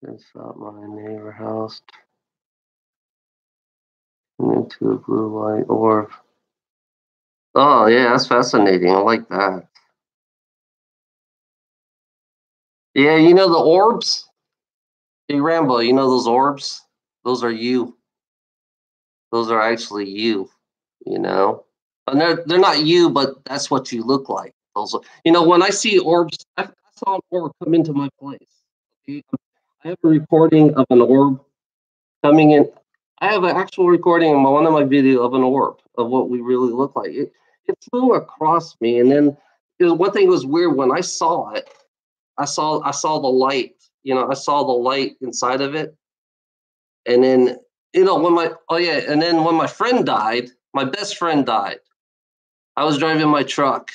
A: It's not my neighbor house. Into a blue light orb. Oh yeah, that's fascinating. I like that. Yeah, you know the orbs? Hey Rambo, you know those orbs? Those are you. Those are actually you, you know? And they're not you, but that's what you look like. Those are, you know, when I see orbs, I saw an orb come into my place. Okay? I have a recording of an orb coming in. I have an actual recording in one of my video of an orb of what we really look like. It flew across me, and then one thing was weird when I saw it. I saw the light. You know, I saw the light inside of it, and then you know and then when my friend died, my best friend died. I was driving my truck,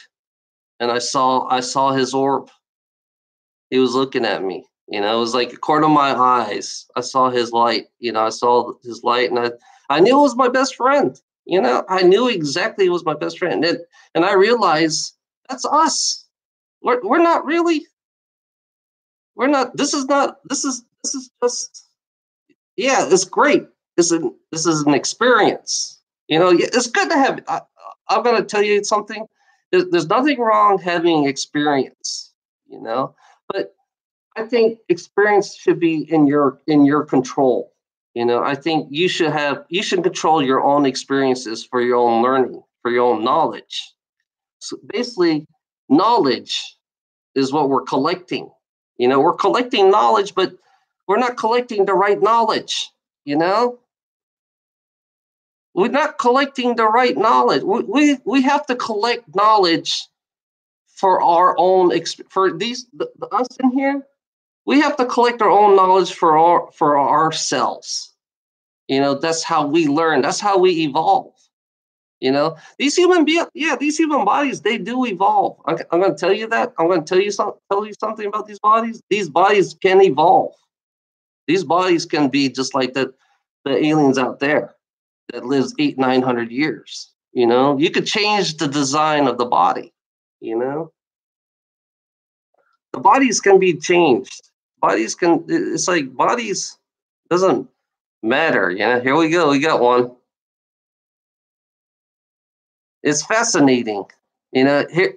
A: and I saw his orb. He was looking at me. You know, it was like a corner of my eyes. I saw his light. You know, I saw his light, and I knew it was my best friend. You know, I knew exactly it was my best friend, and I realized that's us. We're not really. We're not. This is not. This is just. Yeah, it's great. This is an experience. You know, it's good to have. I'm gonna tell you something. There's nothing wrong having experience. You know, but I think experience should be in your control. You know, I think you should control your own experiences for your own learning, for your own knowledge. So basically, knowledge is what we're collecting. You know, we're collecting knowledge, but we're not collecting the right knowledge. You know, we're not collecting the right knowledge. We have to collect knowledge for our own for us in here. We have to collect our own knowledge for ourselves. You know, that's how we learn. That's how we evolve. You know, these human bodies, they do evolve. I'm going to tell you that. I'm going to tell you something about these bodies. These bodies can evolve. These bodies can be just like the aliens out there that lives 900 years. You know, you could change the design of the body. You know, the bodies can be changed. Bodies can. It's like bodies doesn't matter. You know, here we go. We got one. It's fascinating. You know, here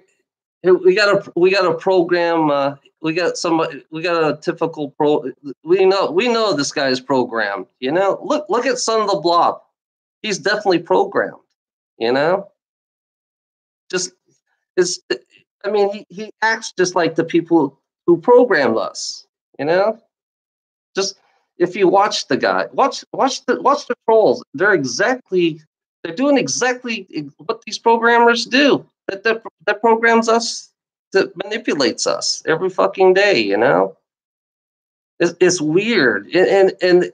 A: We got a program. We got somebody. We got a typical pro. We know this guy's programmed. Look at Son of the Blob. He's definitely programmed. You know, just is. I mean, he acts just like the people who programmed us. You know, just if you watch the guy, watch the trolls. They're doing exactly what these programmers do. That programs us, that manipulates us every fucking day. It's weird, and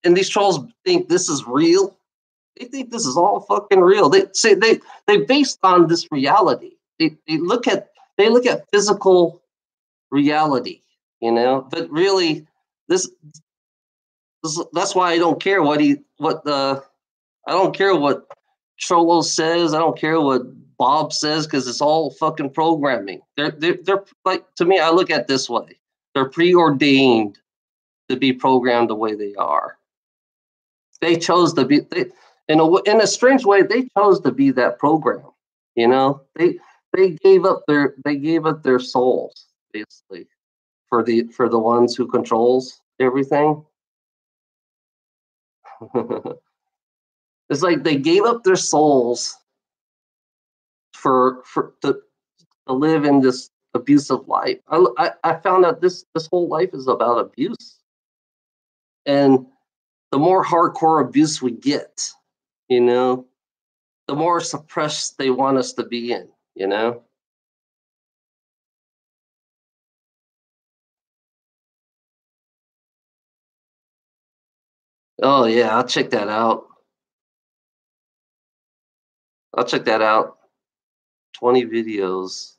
A: these trolls think this is real. They think this is all fucking real. They based on this reality. They look at physical reality, but really this that's why I don't care I don't care what Trollo says. I don't care what Bob says because it's all fucking programming. They're like, to me. I look at it this way: they're preordained to be programmed the way they are. They chose to be. In a strange way, they chose to be that program. They gave up their souls basically for the ones who controls everything. It's like they gave up their souls to live in this abusive life. I found out this whole life is about abuse, and the more hardcore abuse we get, you know, the more suppressed they want us to be in. You know. Oh yeah, I'll check that out. I'll check that out. 20 videos.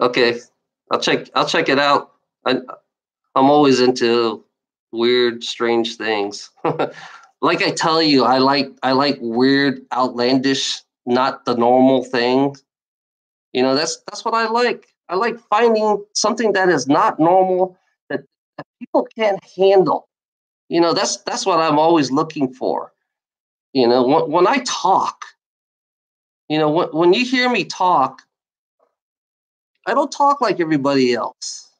A: Okay, I'll check it out. I'm always into weird, strange things. Like I tell you, I like weird, outlandish, not the normal thing. That's what I like. I like finding something that is not normal that people can't handle. That's what I'm always looking for. When I talk, when you hear me talk, I don't talk like everybody else.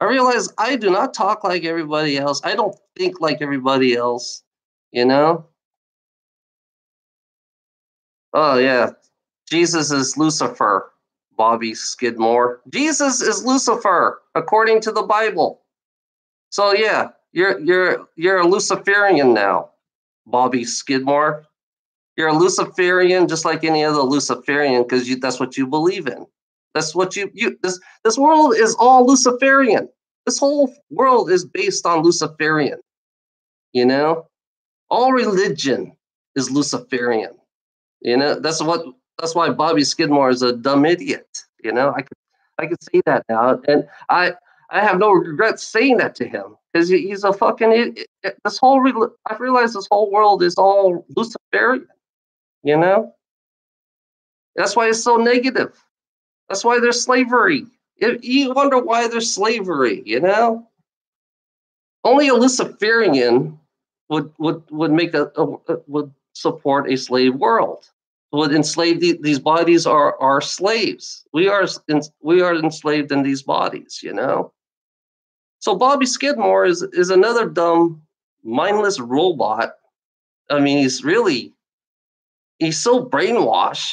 A: I realize I do not talk like everybody else. I don't think like everybody else. You know? Oh yeah. Jesus is Lucifer, Bobby Skidmore. Jesus is Lucifer, according to the Bible. So yeah, you're a Luciferian now, Bobby Skidmore. You're a Luciferian just like any other Luciferian because that's what you believe in. That's what this world is all Luciferian. This whole world is based on Luciferian, you know? All religion is Luciferian. That's why Bobby Skidmore is a dumb idiot. I could say that now, and I have no regrets saying that to him because he's a fucking idiot. I've realized this whole world is all Luciferian. You know, that's why it's so negative. That's why there's slavery. You wonder why there's slavery. Only a Luciferian would make would support a slave world. Would enslave these bodies are slaves. We are enslaved in these bodies. So Bobby Skidmore is another dumb, mindless robot. I mean, he's so brainwashed.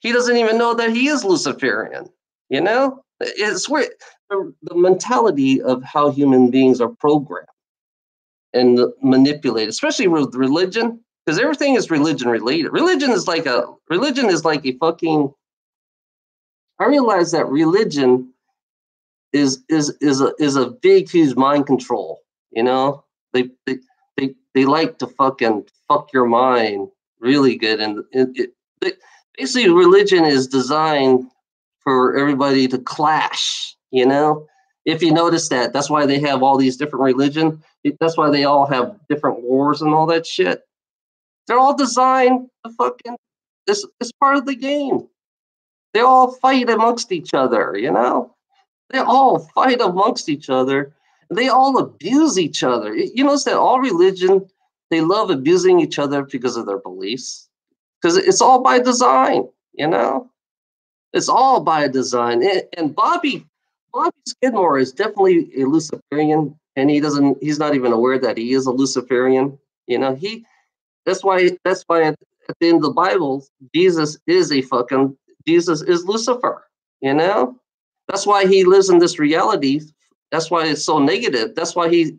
A: He doesn't even know that he is Luciferian. It's weird. The mentality of how human beings are programmed and manipulated, especially with religion, because everything is religion related. Religion is like a fucking. I realize that religion is a big huge mind control. They like to fucking fuck your mind really good, and basically religion is designed for everybody to clash. If you notice that's why they have all these different religion. That's why they all have different wars and all that shit. They're all designed to fucking. It's part of the game. They all fight amongst each other. They all fight amongst each other. They all abuse each other. You notice that all religion, they love abusing each other because of their beliefs. Because it's all by design. It's all by design. And Bobby Skidmore is definitely a Luciferian, and he's not even aware that he is a Luciferian. You know, that's why at the end of the Bible, Jesus is Lucifer. You know, that's why he lives in this reality. That's why it's so negative. That's why he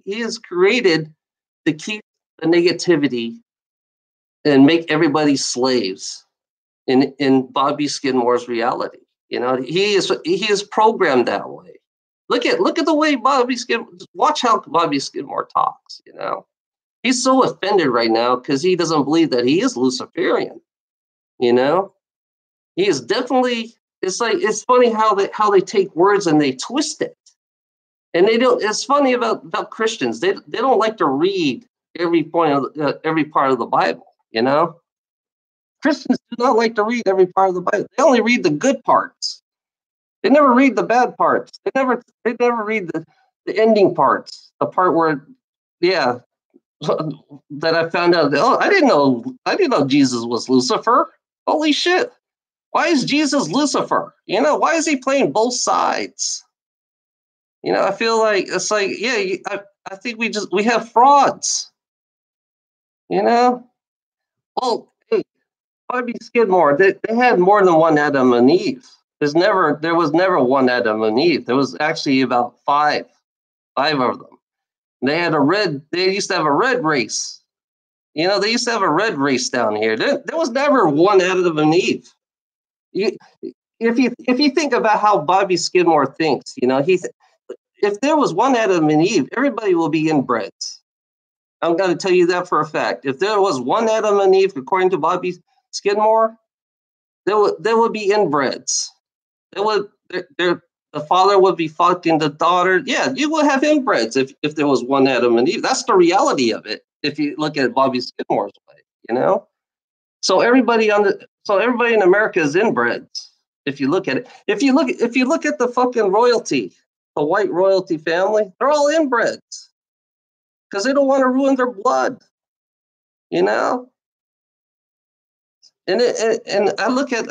A: is created to keep the negativity and make everybody slaves in Bobby Skidmore's reality. You know, he is programmed that way. Look at the way Bobby Skidmore. Watch how Bobby Skidmore talks. You know, he's so offended right now because he doesn't believe that he is Luciferian. You know, he is definitely. It's funny how they take words and they twist it, and they don't. It's funny about Christians. They don't like to read every part of the Bible. You know, Christians do not like to read every part of the Bible. They only read the good parts. They never read the bad parts. They never read the ending parts. The part where, yeah, that I found out. Oh, I didn't know Jesus was Lucifer. Holy shit! Why is Jesus Lucifer? You know, why is he playing both sides? You know, I feel like it's like, yeah, I think we have frauds. You know, well, hey, Bobby Skidmore, they had more than one Adam and Eve. There was never one Adam and Eve. There was actually about five of them. They used to have a red race. You know, they used to have a red race down here. There was never one Adam and Eve. You, if you think about how Bobby Skidmore thinks, you know, if there was one Adam and Eve, everybody will be inbreds. I'm going to tell you that for a fact. If there was one Adam and Eve, according to Bobby Skidmore, there would be inbreds. There would the father would be fucking the daughter. Yeah, you would have inbreds if there was one Adam and Eve. That's the reality of it. If you look at Bobby Skidmore's way, you know. So everybody in America is inbreds. If you look at it, if you look at the fucking royalty, the white royalty family, they're all inbreds because they don't want to ruin their blood, you know. And I look at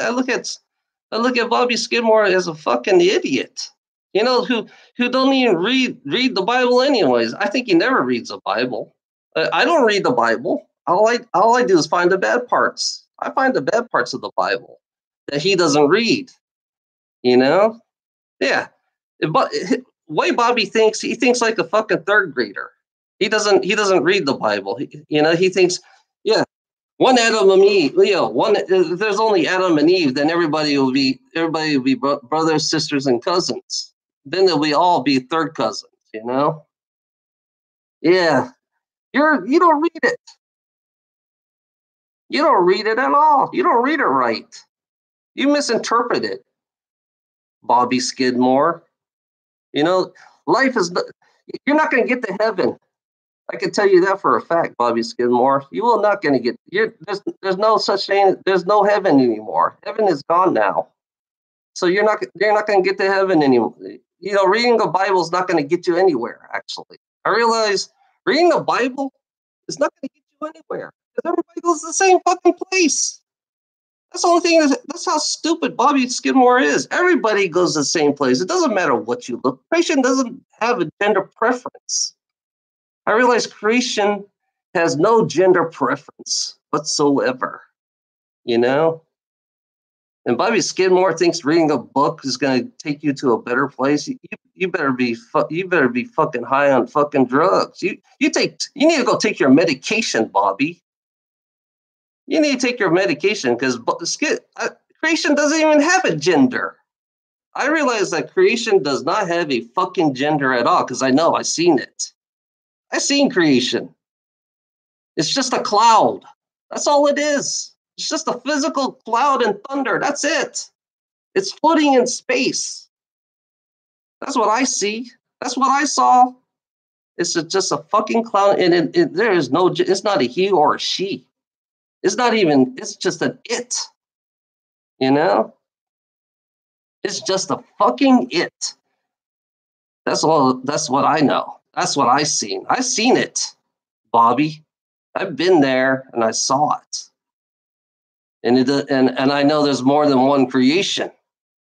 A: Bobby Skidmore as a fucking idiot, you know, who don't even read the Bible anyways. I think he never reads the Bible. I don't read the Bible. All I do is find the bad parts. I find the bad parts of the Bible that he doesn't read. You know, yeah. But way Bobby thinks, he thinks like a fucking third grader. He doesn't read the Bible. He thinks, yeah, one Adam and Eve. You know, one. If there's only Adam and Eve, then everybody will be brothers, sisters, and cousins. Then they'll all be third cousins. You know. Yeah, you don't read it. You don't read it at all. You don't read it right. You misinterpret it, Bobby Skidmore. You know, life is. You're not going to get to heaven. I can tell you that for a fact, Bobby Skidmore. You will not going to get. There's no such thing. There's no heaven anymore. Heaven is gone now. So you're not going to get to heaven anymore. You know, reading the Bible is not going to get you anywhere. Actually, I realize reading the Bible is not going to get you anywhere because everybody goes to the same fucking place. That's the only thing. That's how stupid Bobby Skidmore is. Everybody goes to the same place. It doesn't matter what you look. Creation doesn't have a gender preference. I realize creation has no gender preference whatsoever. You know. And Bobby Skidmore thinks reading a book is going to take you to a better place. You better be fucking high on fucking drugs. You need to go take your medication, Bobby. You need to take your medication because creation doesn't even have a gender. I realize that creation does not have a fucking gender at all because I've seen it. I've seen creation. It's just a cloud. That's all it is. It's just a physical cloud and thunder. That's it. It's floating in space. That's what I see. That's what I saw. It's just a fucking cloud, and there is no. It's not a he or a she. It's not even. It's just an it. You know. It's just a fucking it. That's all. That's what I know. That's what I seen. I seen it, Bobby. I've been there and I saw it. And I know there's more than one creation.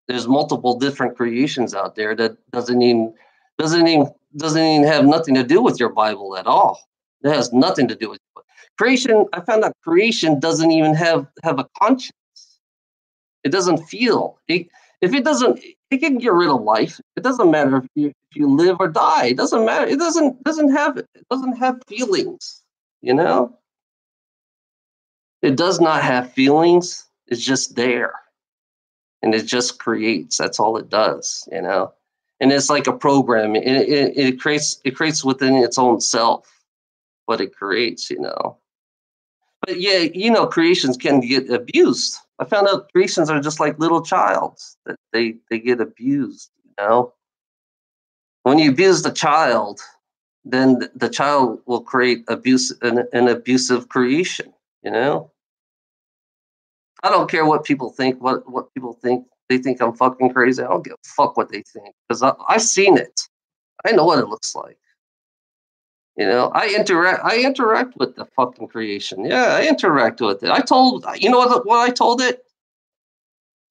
A: There's multiple different creations out there that doesn't even have nothing to do with your Bible at all. It has nothing to do with it. Creation. I found out creation doesn't even have a conscience. It doesn't feel. If it doesn't, it can get rid of life. It doesn't matter if you live or die. It doesn't matter. It doesn't have feelings. You know, it does not have feelings. It's just there, and it just creates. That's all it does. You know, and it's like a program. It creates within its own self what it creates. You know. But yeah, you know, creations can get abused. I found out creations are just like little childs that they get abused. You know, when you abuse the child, then the child will create an abusive creation. You know, I don't care what people think. What people think. They think I'm fucking crazy. I don't give a fuck what they think because I've seen it. I know what it looks like. You know, I interact with the fucking creation. Yeah, I interact with it. You know what I told it?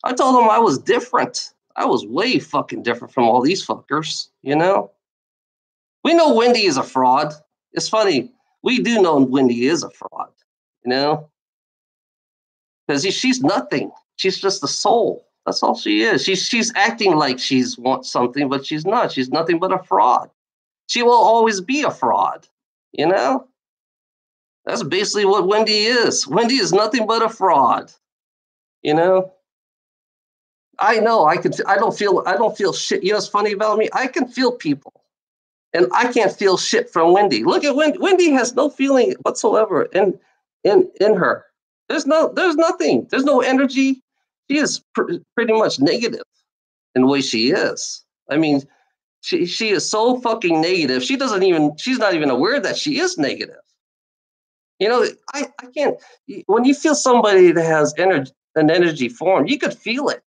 A: I told them I was different. I was way fucking different from all these fuckers, you know? We know Wendy is a fraud. It's funny. We do know Wendy is a fraud, you know? Because she's nothing. She's just a soul. That's all she is. She's acting like she's wants something, but she's not. She's nothing but a fraud. She will always be a fraud, you know? That's basically what Wendy is. Wendy is nothing but a fraud, you know? I know. I don't feel shit. You know what's funny about me? I can feel people, and I can't feel shit from Wendy. Look at Wendy. Wendy has no feeling whatsoever in her. There's nothing. There's no energy. She is pretty much negative in the way she is. I mean, she is so fucking negative. She's not even aware that she is negative. You know, I can't. When you feel somebody that has an energy form, you could feel it.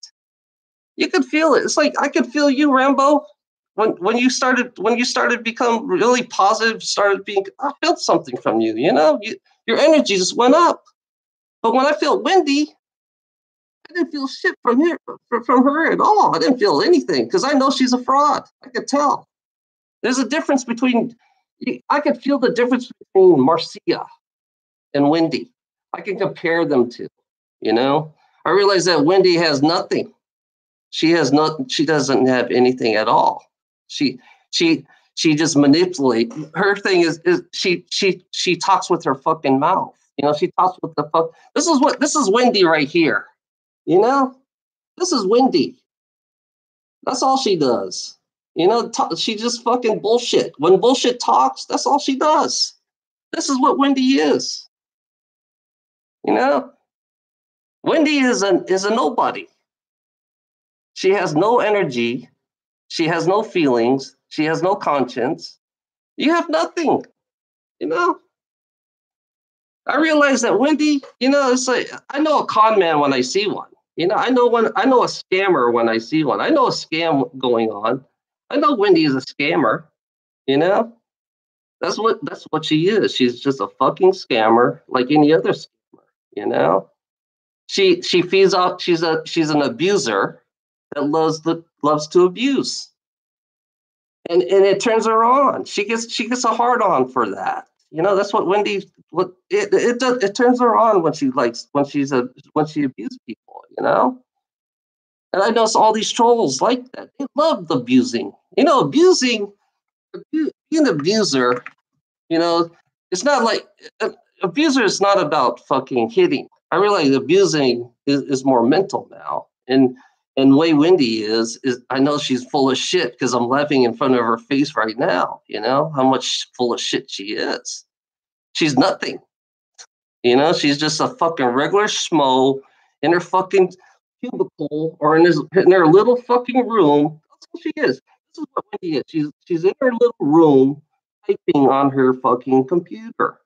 A: You could feel it. It's like I could feel you, Rambo. When you started to become really positive, I felt something from you. You know, your energy just went up. But when I felt Wendy, I didn't feel shit from her at all. I didn't feel anything because I know she's a fraud. I could tell. There's a difference between. I could feel the difference between Marcia and Wendy. I can compare them to. You know, I realize that Wendy has nothing. She doesn't have anything at all. She just manipulates. Her thing is she talks with her fucking mouth. You know, she talks with the fuck. This is Wendy right here. You know, this is Wendy. That's all she does. You know, she just fucking bullshit. When bullshit talks, that's all she does. This is what Wendy is. You know, Wendy is a nobody. She has no energy. She has no feelings. She has no conscience. You have nothing, you know? I realize that Wendy, you know, it's like I know a con man when I see one. You know, I know a scammer when I see one. I know a scam going on. I know Wendy is a scammer, you know? That's what she is. She's just a fucking scammer like any other scammer, you know? She feeds off she's an abuser that loves to abuse. And it turns her on. She gets a hard on for that. You know, that's what Wendy. What it does. It turns her on when she abuses people. You know, and I notice all these trolls like that. They love the abusing. You know, being an abuser. You know, it's not like abuser is not about fucking hitting. I realize abusing is more mental now, and way Wendy is I know she's full of shit because I'm laughing in front of her face right now. You know how much full of shit she is. She's nothing. You know, she's just a fucking regular schmo in her fucking cubicle or in her little fucking room. That's what she is. This is what Wendy is. She's in her little room typing on her fucking computer,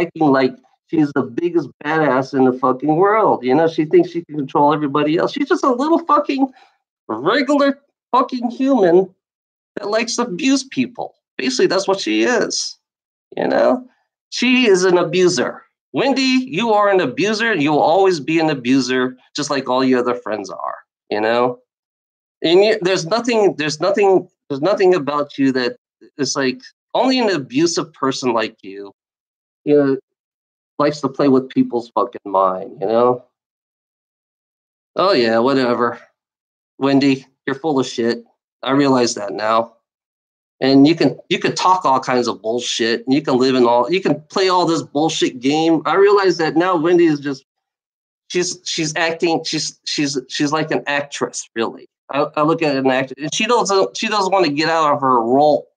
A: acting like she's the biggest badass in the fucking world. You know, she thinks she can control everybody else. She's just a little fucking regular fucking human that likes to abuse people. Basically, that's what she is. You know, she is an abuser. Wendy, you are an abuser. You will always be an abuser, just like all your other friends are. You know, and there's nothing about you that is like only an abusive person like you know, likes to play with people's fucking mind. You know. Oh yeah, whatever. Wendy, you're full of shit. I realize that now. And you can talk all kinds of bullshit and you can play all this bullshit game. I realize that now Wendy is just she's acting she's like an actress, really. I look at an actress and she doesn't want to get out of her role.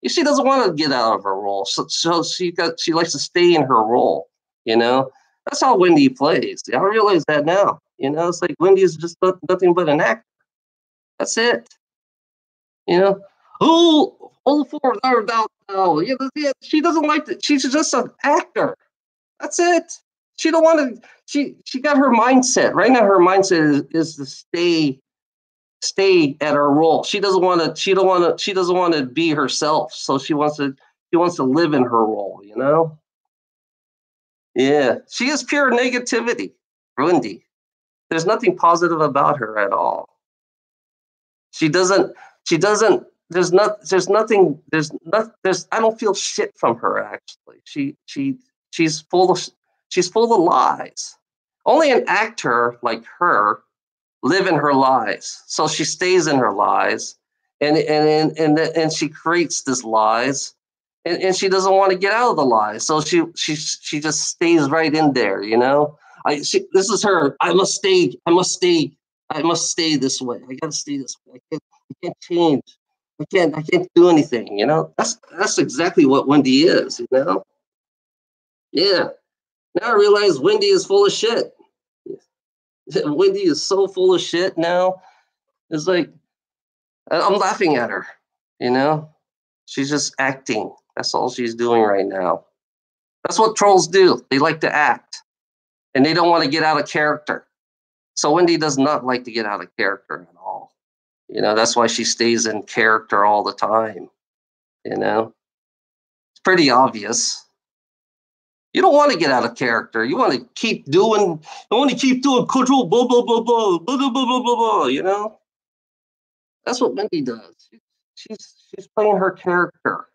A: She doesn't want to get out of her role. So she likes to stay in her role, you know? That's how Wendy plays. I realize that now. You know, it's like Wendy is just nothing but an actor. That's it. You know, who for her down now? Yeah, she doesn't like that. She's just an actor. That's it. She don't want to. She got her mindset right now. Her mindset is to stay at her role. She doesn't want to. She don't want to. She doesn't want to be herself. So she wants to live in her role. You know. Yeah, she is pure negativity. Wendy. There's nothing positive about her at all. She doesn't. She doesn't. There's not. There's nothing. There's not. There's. I don't feel shit from her. Actually, she's full of. She's full of lies. Only an actor like her live in her lies. So she stays in her lies, and she creates this lies, and she doesn't want to get out of the lies. So she just stays right in there. You know. This is her. I must stay. I must stay. I must stay this way. I gotta stay this way. I can't change. I can't do anything, you know? That's exactly what Wendy is, you know? Yeah. Now I realize Wendy is full of shit. Wendy is so full of shit now. It's like I'm laughing at her, you know? She's just acting. That's all she's doing right now. That's what trolls do. They like to act and they don't want to get out of character. So Wendy does not like to get out of character at all. You know, that's why she stays in character all the time. You know, it's pretty obvious. You don't want to get out of character. You want to keep doing. You want to keep doing control. Blah blah blah blah blah blah blah blah blah. You know, that's what Wendy does. She's playing her character.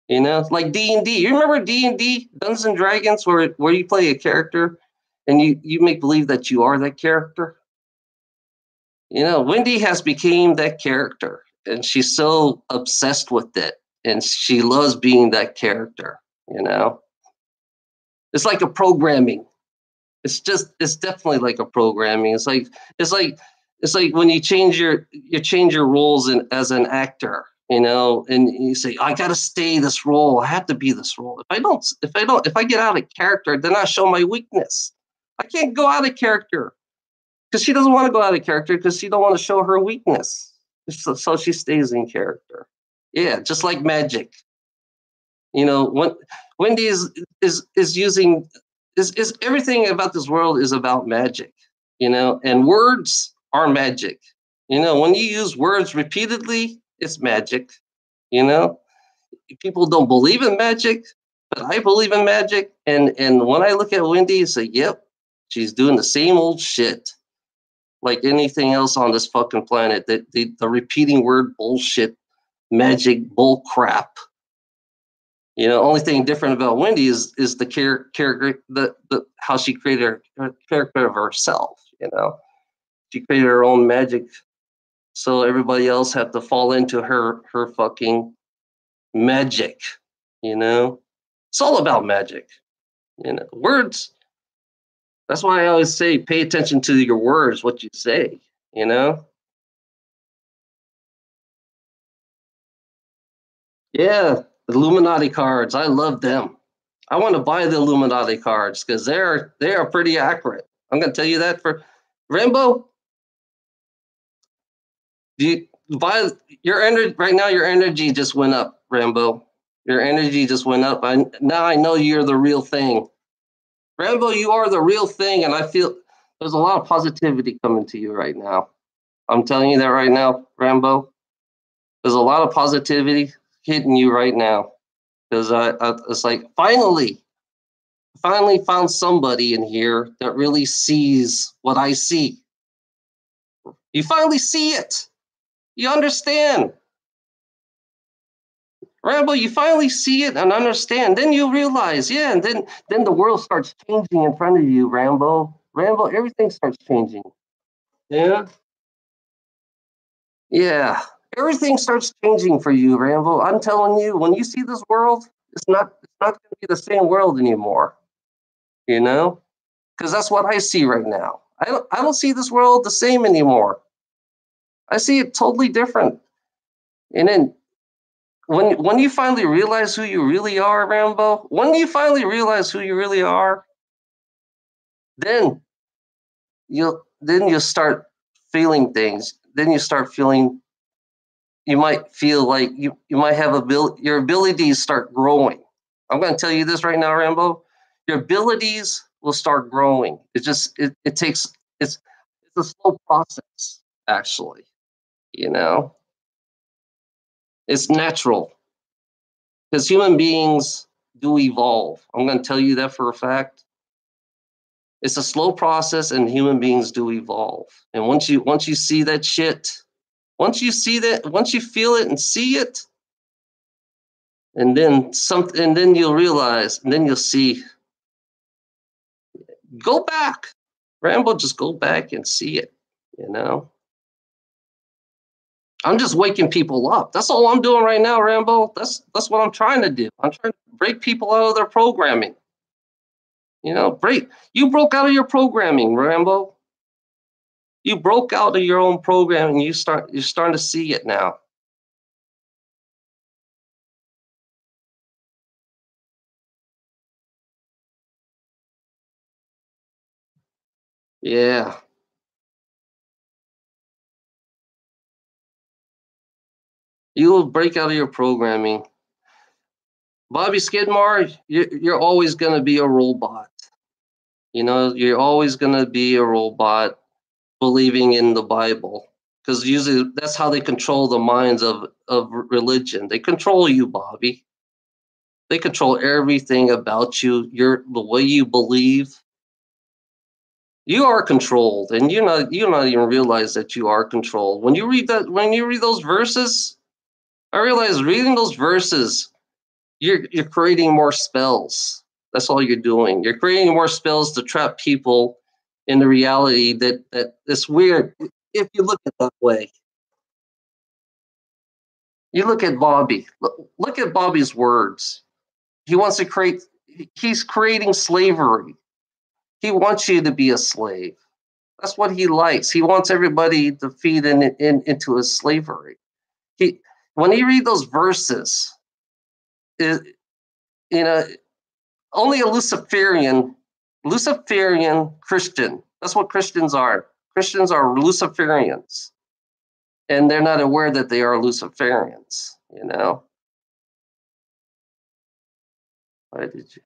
A: You know, like D&D. You remember D&D, Dungeons and Dragons, where you play a character, and you make believe that you are that character. You know, Wendy has become that character, and she's so obsessed with it, and she loves being that character. You know, it's like a programming. It's definitely like a programming. It's like it's like when you change your roles as an actor. You know, and you say, I gotta stay this role. I have to be this role. If I get out of character, then I show my weakness. I can't go out of character because she doesn't want to go out of character because she don't want to show her weakness. So she stays in character. Yeah, just like magic. You know, when Wendy is using is everything about this world is about magic. You know, and words are magic. You know, when you use words repeatedly, it's magic. You know, people don't believe in magic, but I believe in magic. And when I look at Wendy, I say, yep, she's doing the same old shit like anything else on this fucking planet. The repeating word bullshit, magic bull crap. You know, only thing different about Wendy is the character, the how she created her character of herself. You know, she created her own magic, so everybody else had to fall into her fucking magic. You know, it's all about magic. You know, words. That's why I always say, pay attention to your words, what you say. You know. Yeah, the Illuminati cards. I love them. I want to buy the Illuminati cards because they are pretty accurate. I'm gonna tell you that for Rainbow. Do you buy your energy right now? Your energy just went up, Rambo. Your energy just went up. Now I know you're the real thing, Rambo. You are the real thing, and I feel there's a lot of positivity coming to you right now. I'm telling you that right now, Rambo. There's a lot of positivity hitting you right now because it's like finally Finally found somebody in here that really sees what I see. You finally see it. You understand. Rambo, you finally see it and understand. Then you realize, yeah, and then the world starts changing in front of you, Rambo. Rambo, everything starts changing. Yeah. Yeah. Everything starts changing for you, Rambo. I'm telling you, when you see this world, it's not gonna be the same world anymore. You know? Because that's what I see right now. I don't see this world the same anymore. I see it totally different. And then when you finally realize who you really are, Rambo, when you finally realize who you really are, then you'll start feeling things. Then you start feeling you might feel like you might have your abilities start growing. I'm going to tell you this right now, Rambo. Your abilities will start growing. It takes it's a slow process, actually. You know, it's natural because human beings do evolve. I'm going to tell you that for a fact. It's a slow process, and human beings do evolve. And once you see that shit, once you feel it and see it, and then you'll realize, and then you'll see. Go back, Rambo. Just go back and see it. You know, I'm just waking people up. That's all I'm doing right now, Rambo. That's what I'm trying to do. I'm trying to break people out of their programming. You know, you broke out of your programming, Rambo. You broke out of your own programming. You're starting to see it now. Yeah. You will break out of your programming. Bobby Skidmore, you're always going to be a robot. You know, you're always going to be a robot believing in the Bible, because usually that's how they control the minds of religion. They control you, Bobby. They control everything about you. The way you believe. You are controlled, and you not even realize that you are controlled. When you read those verses, I realize reading those verses, you're creating more spells. That's all you're doing. You're creating more spells to trap people in the reality that it's weird if you look at it that way. You look at Bobby. Look at Bobby's words. He wants to create. He's creating slavery. He wants you to be a slave. That's what he likes. He wants everybody to feed into his slavery. He When you read those verses, it, you know, only a Luciferian Christian. That's what Christians are. Christians are Luciferians, and they're not aware that they are Luciferians. You know. Why did you?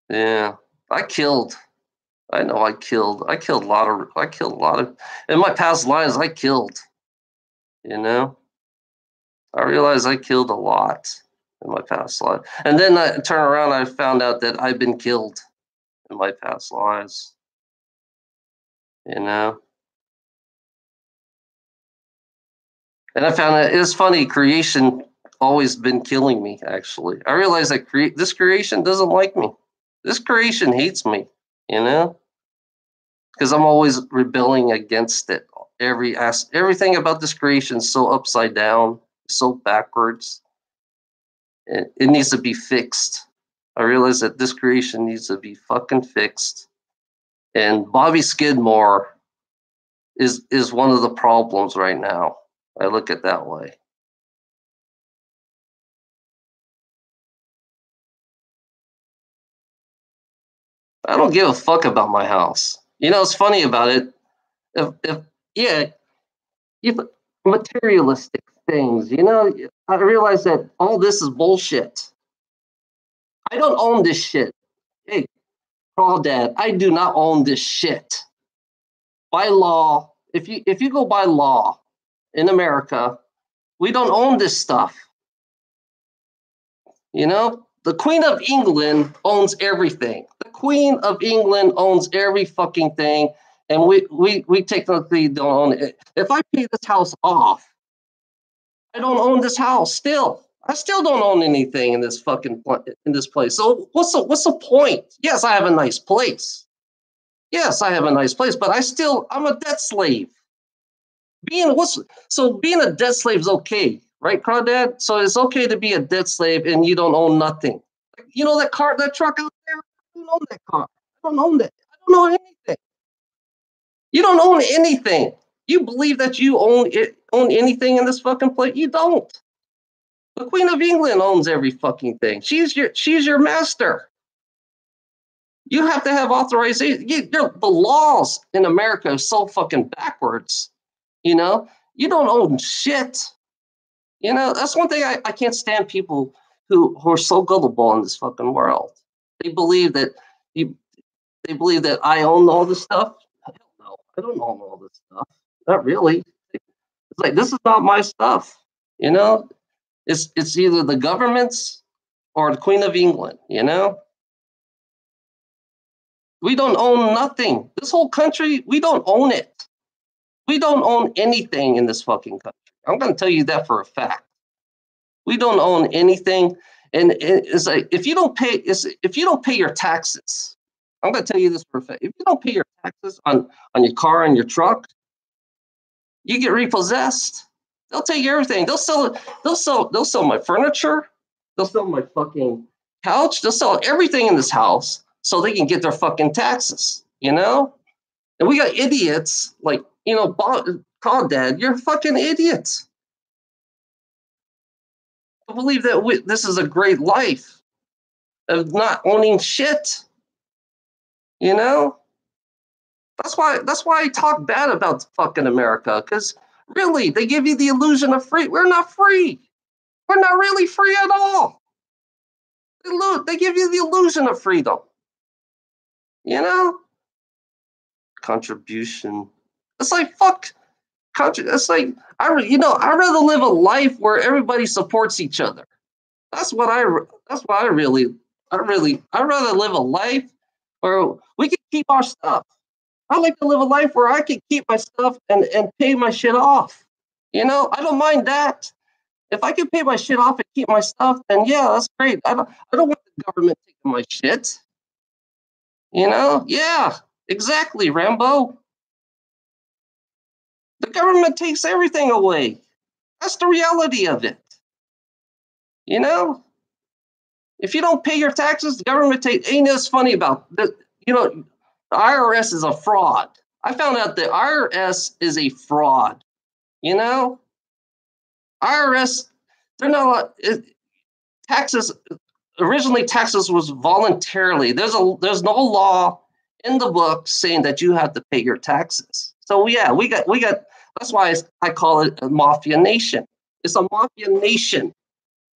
A: Yeah, I killed. I know I killed. I killed a lot of. I killed a lot of. In my past lives, I killed. You know. I realized I killed a lot in my past life. And then I turn around, I found out that I've been killed in my past lives. You know? And I found that it's funny, creation always been killing me, actually. I realized that this creation doesn't like me. This creation hates me, you know? Because I'm always rebelling against it. Everything about this creation is so upside down, so backwards. It needs to be fixed. I realize that this creation needs to be fucking fixed. And Bobby Skidmore is one of the problems right now. I look at it that way. I don't give a fuck about my house. You know, it's funny about it. If yeah, if materialistic things, you know, I realize that all this is bullshit. I don't own this shit. Hey, Crawdad, I do not own this shit. By law, if you go by law in America, We don't own this stuff. You know, the Queen of England owns everything. The Queen of England owns every fucking thing, and we technically don't own it. If I pay this house off, I don't own this house. Still, I still don't own anything in this in this place. So what's the point? Yes, I have a nice place. Yes, I have a nice place, but I'm a debt slave. Being a debt slave is okay, right, Crawdad? So it's okay to be a debt slave and you don't own nothing. You know that truck out there? I don't own that car. I don't own that. I don't own anything. You don't own anything. You believe that you own anything in this fucking place? You don't. The Queen of England owns every fucking thing. She's your master. You have to have authorization. The laws in America are so fucking backwards. You know, you don't own shit. You know, that's one thing I can't stand people who are so gullible in this fucking world. They believe that you they believe that I own all this stuff. Hell no, I don't own all this stuff. Not really. It's like this is not my stuff. You know, it's either the government's or the Queen of England. You know, we don't own nothing. This whole country, we don't own it. We don't own anything in this fucking country. I'm going to tell you that for a fact. We don't own anything, and it's like if you don't pay your taxes, I'm going to tell you this for a fact. If you don't pay your taxes on your car and your truck, you get repossessed. They'll take everything. They'll sell it. They'll sell my furniture. They'll sell my fucking couch. They'll sell everything in this house so they can get their fucking taxes. You know, and we got idiots like call Dad. You're fucking idiots. I believe that this is a great life of not owning shit. You know, that's why I talk bad about fucking America, because really they give you the illusion of free. We're not free. We're not really free at all. They give you the illusion of freedom. You know, contribution. It's like fuck. It's like I'd rather live a life where everybody supports each other. That's what I. That's what I really. I'd rather live a life where we can keep our stuff. I like to live a life where I can keep my stuff and pay my shit off. You know, I don't mind that. If I can pay my shit off and keep my stuff, then yeah, that's great. I don't want the government taking my shit. You know? Yeah, exactly, Rambo. The government takes everything away. That's the reality of it. You know? If you don't pay your taxes, the government takes. Ain't this funny about the, the IRS is a fraud. I found out the IRS is a fraud. You know, IRS, they're not taxes. Originally, taxes was voluntarily. There's no law in the book saying that you have to pay your taxes. So yeah, we got. That's why I call it a mafia nation. It's a mafia nation.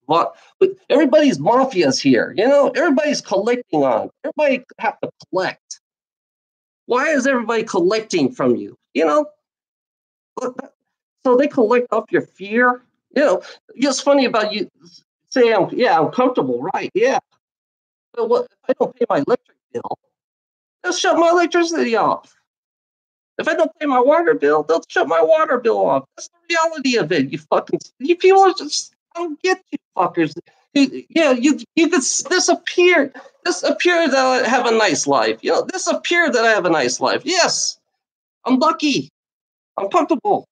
A: What? Everybody's mafias here. You know, everybody's collecting on. Everybody have to collect. Why is everybody collecting from you? You know, so they collect off your fear. You know, it's funny about you say, I'm comfortable, right? Yeah. But what if I don't pay my electric bill? They'll shut my electricity off. If I don't pay my water bill, they'll shut my water bill off. That's the reality of it. You people are just, I don't get you fuckers. You could disappear that I have a nice life. You know, disappear that I have a nice life. Yes, I'm lucky. I'm comfortable.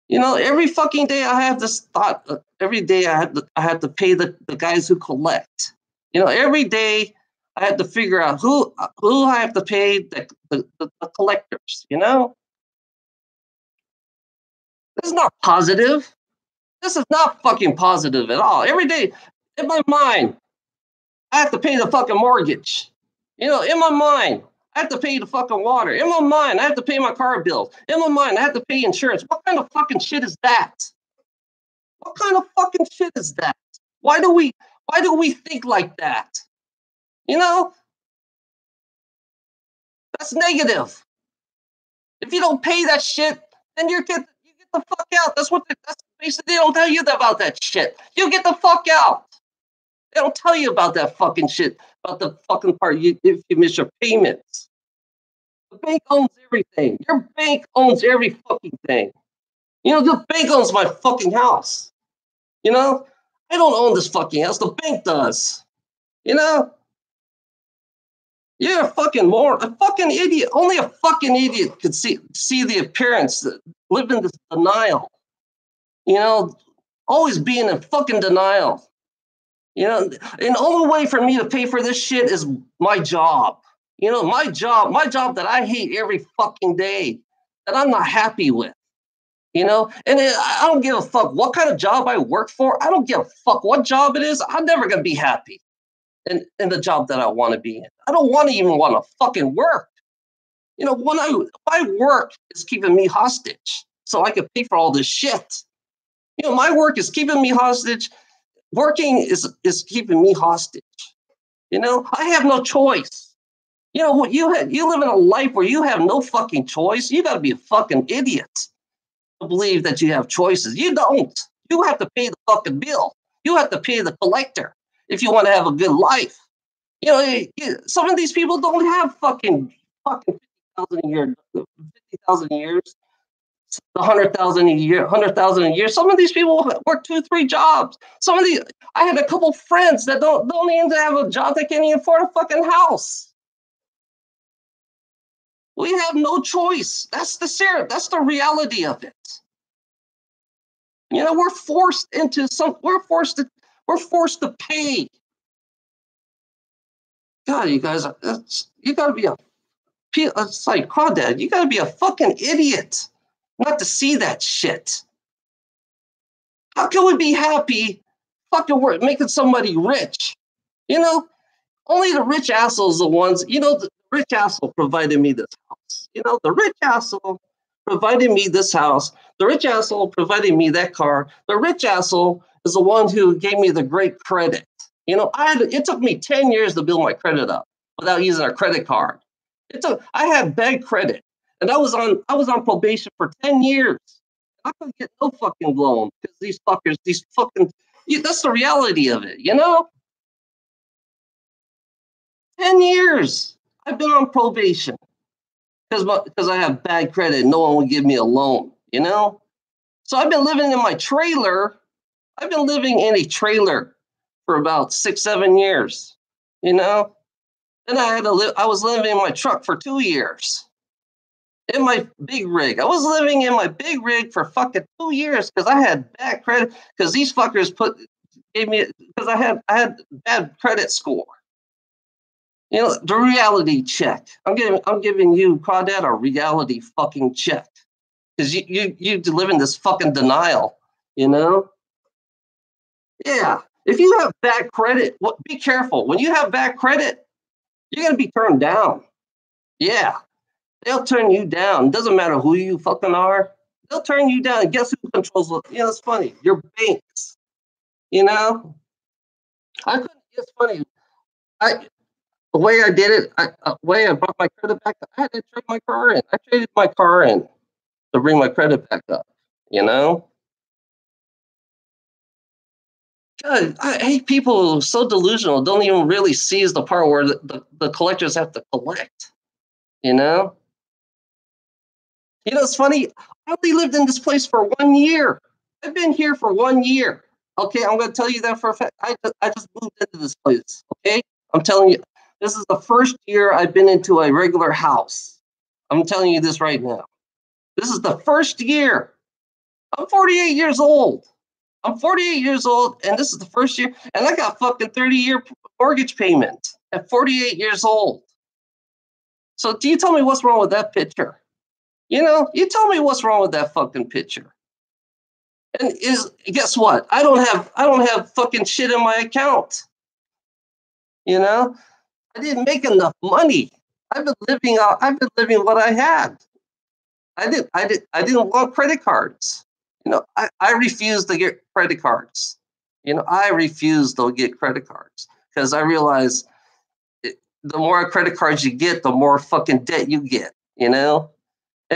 A: You know, every fucking day I have this thought. Every day I have to pay the guys who collect. You know, every day I have to figure out who I have to pay the collectors. You know, this is not positive. This is not fucking positive at all. Every day in my mind, I have to pay the fucking mortgage. You know, in my mind, I have to pay the fucking water. In my mind, I have to pay my car bill. In my mind, I have to pay insurance. What kind of fucking shit is that? What kind of fucking shit is that? Why do we think like that? You know, that's negative. If you don't pay that shit, then you get the fuck out. That's basically they don't tell you about that shit. You get the fuck out. They don't tell you about that fucking shit, about the fucking part if you miss your payments. The bank owns everything. Your bank owns every fucking thing. The bank owns my fucking house. I don't own this fucking house. The bank does. You're a fucking moron, a fucking idiot. Only a fucking idiot could see the appearance, live in this denial. Always being in fucking denial. And the only way for me to pay for this shit is my job. My job that I hate every fucking day, that I'm not happy with. And I don't give a fuck what kind of job I work for. I don't give a fuck what job it is. I'm never gonna be happy in the job that I want to be in. I don't even want to fucking work. My work is keeping me hostage, so I can pay for all this shit. My work is keeping me hostage. Working is keeping me hostage. I have no choice. You live in a life where you have no fucking choice. You got to be a fucking idiot to believe that you have choices. You don't. You have to pay the fucking bill. You have to pay the collector if you want to have a good life. Some of these people don't have fucking 50,000 a year, 50,000 a year, 100,000 a year, 100,000 a year. Some of these people work 2-3 jobs. I had a couple friends that don't even have a job that can't even afford a fucking house. We have no choice. That's the reality of it. We're forced to pay. God, you guys, you gotta be it's like Crawdad, you gotta be a fucking idiot not to see that shit. How can we be happy fucking making somebody rich? Only the rich assholes are the ones, the rich asshole provided me this house. The rich asshole provided me this house. The rich asshole provided me that car. The rich asshole is the one who gave me the great credit. It took me 10 years to build my credit up without using a credit card. I had bad credit, and I was on probation for 10 years. I couldn't get no fucking loan because that's the reality of it, 10 years I've been on probation because I have bad credit and no one will give me a loan, So I've been living in my trailer. I've been living in a trailer for about 6-7 years, Then I was living in my truck for 2 years. In my big rig. I was living in my big rig for fucking 2 years because I had bad credit, because these fuckers gave me, because I had bad credit score. The reality check. I'm giving you, Crawdad, a reality fucking check. Because you live in this fucking denial, Yeah. If you have bad credit, be careful. When you have bad credit, you're gonna be turned down. Yeah. They'll turn you down. Doesn't matter who you fucking are. They'll turn you down. And guess who controls it? It's funny. Your banks. I couldn't. It's funny. The way I did it, the way I brought my credit back, I had to trade my car in. I traded my car in to bring my credit back up. God, I hate people so delusional. Don't even really seize the part where the collectors have to collect. It's funny. I only lived in this place for 1 year. I've been here for 1 year. Okay, I'm going to tell you that for a fact. I just moved into this place. Okay, I'm telling you, this is the first year I've been into a regular house. I'm telling you this right now. This is the first year. I'm 48 years old. I'm 48 years old, and this is the first year, and I got fucking 30-year mortgage payment at 48 years old. So do you tell me what's wrong with that picture? You tell me what's wrong with that fucking picture. And guess what? I don't have fucking shit in my account. I didn't make enough money. I've been living what I had. I didn't want credit cards. I refused to get credit cards. I refused to get credit cards because I realized the more credit cards you get, the more fucking debt you get,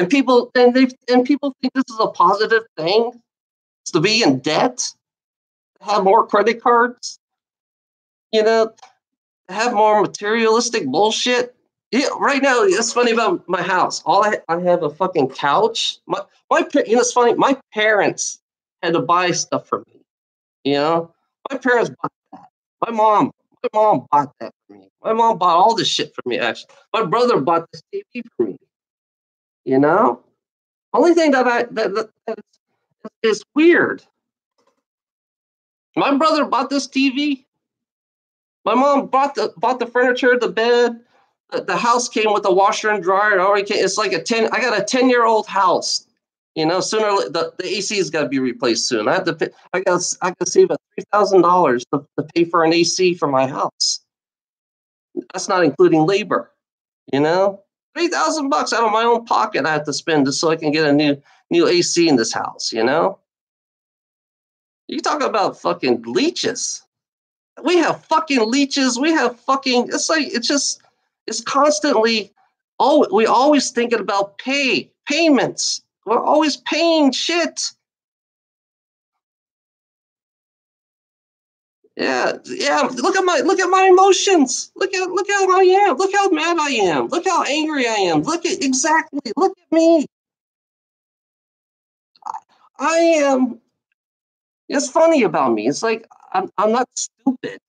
A: People think this is a positive thing. It's to be in debt, have more credit cards, you know, have more materialistic bullshit. Yeah, right now it's funny about my house. I have a fucking couch. It's funny. My parents had to buy stuff for me. You know, my parents bought that. My mom, my mom bought that for me. My mom bought all this shit for me. Actually, my brother bought this TV for me. You know, only thing that is weird. My brother bought this TV. My mom bought the furniture, the bed. The house came with a washer and dryer. It already came. It's like a 10. I got a 10-year-old house. You know, sooner the AC's got to be replaced soon. I have to pay. I got to save about $3,000 to pay for an AC for my house. That's not including labor. You know, $3,000 out of my own pocket I have to spend just so I can get a new AC in this house. You know, you talk about fucking leeches. We have fucking leeches. We have fucking. It's constantly. Oh, we always thinking about payments. We're always paying shit. Yeah. Look at my emotions. Look how I am. Look how mad I am. Look how angry I am. Look at me. I am. It's funny about me. It's like I'm not stupid.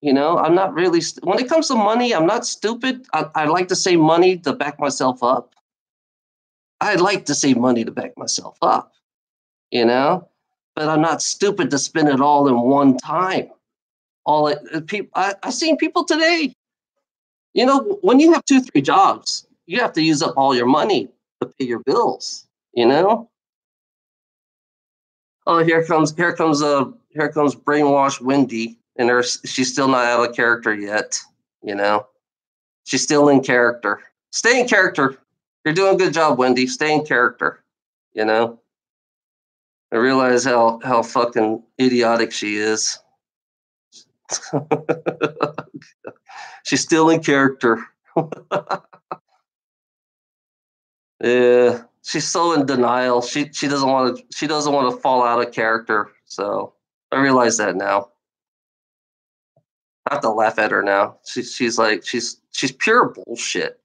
A: You know, I'm not really. When it comes to money, I'm not stupid. I like to save money to back myself up. I like to save money to back myself up. You know, but I'm not stupid to spend it all in one time. People. I seen people today. You know, when you have 2, 3 jobs, you have to use up all your money to pay your bills. You know. Oh, here comes brainwashed Wendy, and she's still not out of character yet. You know, she's still in character. Stay in character. You're doing a good job, Wendy. Stay in character. You know, I realize how fucking idiotic she is. She's still in character. Yeah, she's so in denial. She doesn't want to fall out of character. So I realize that now. I have to laugh at her now. She's pure bullshit.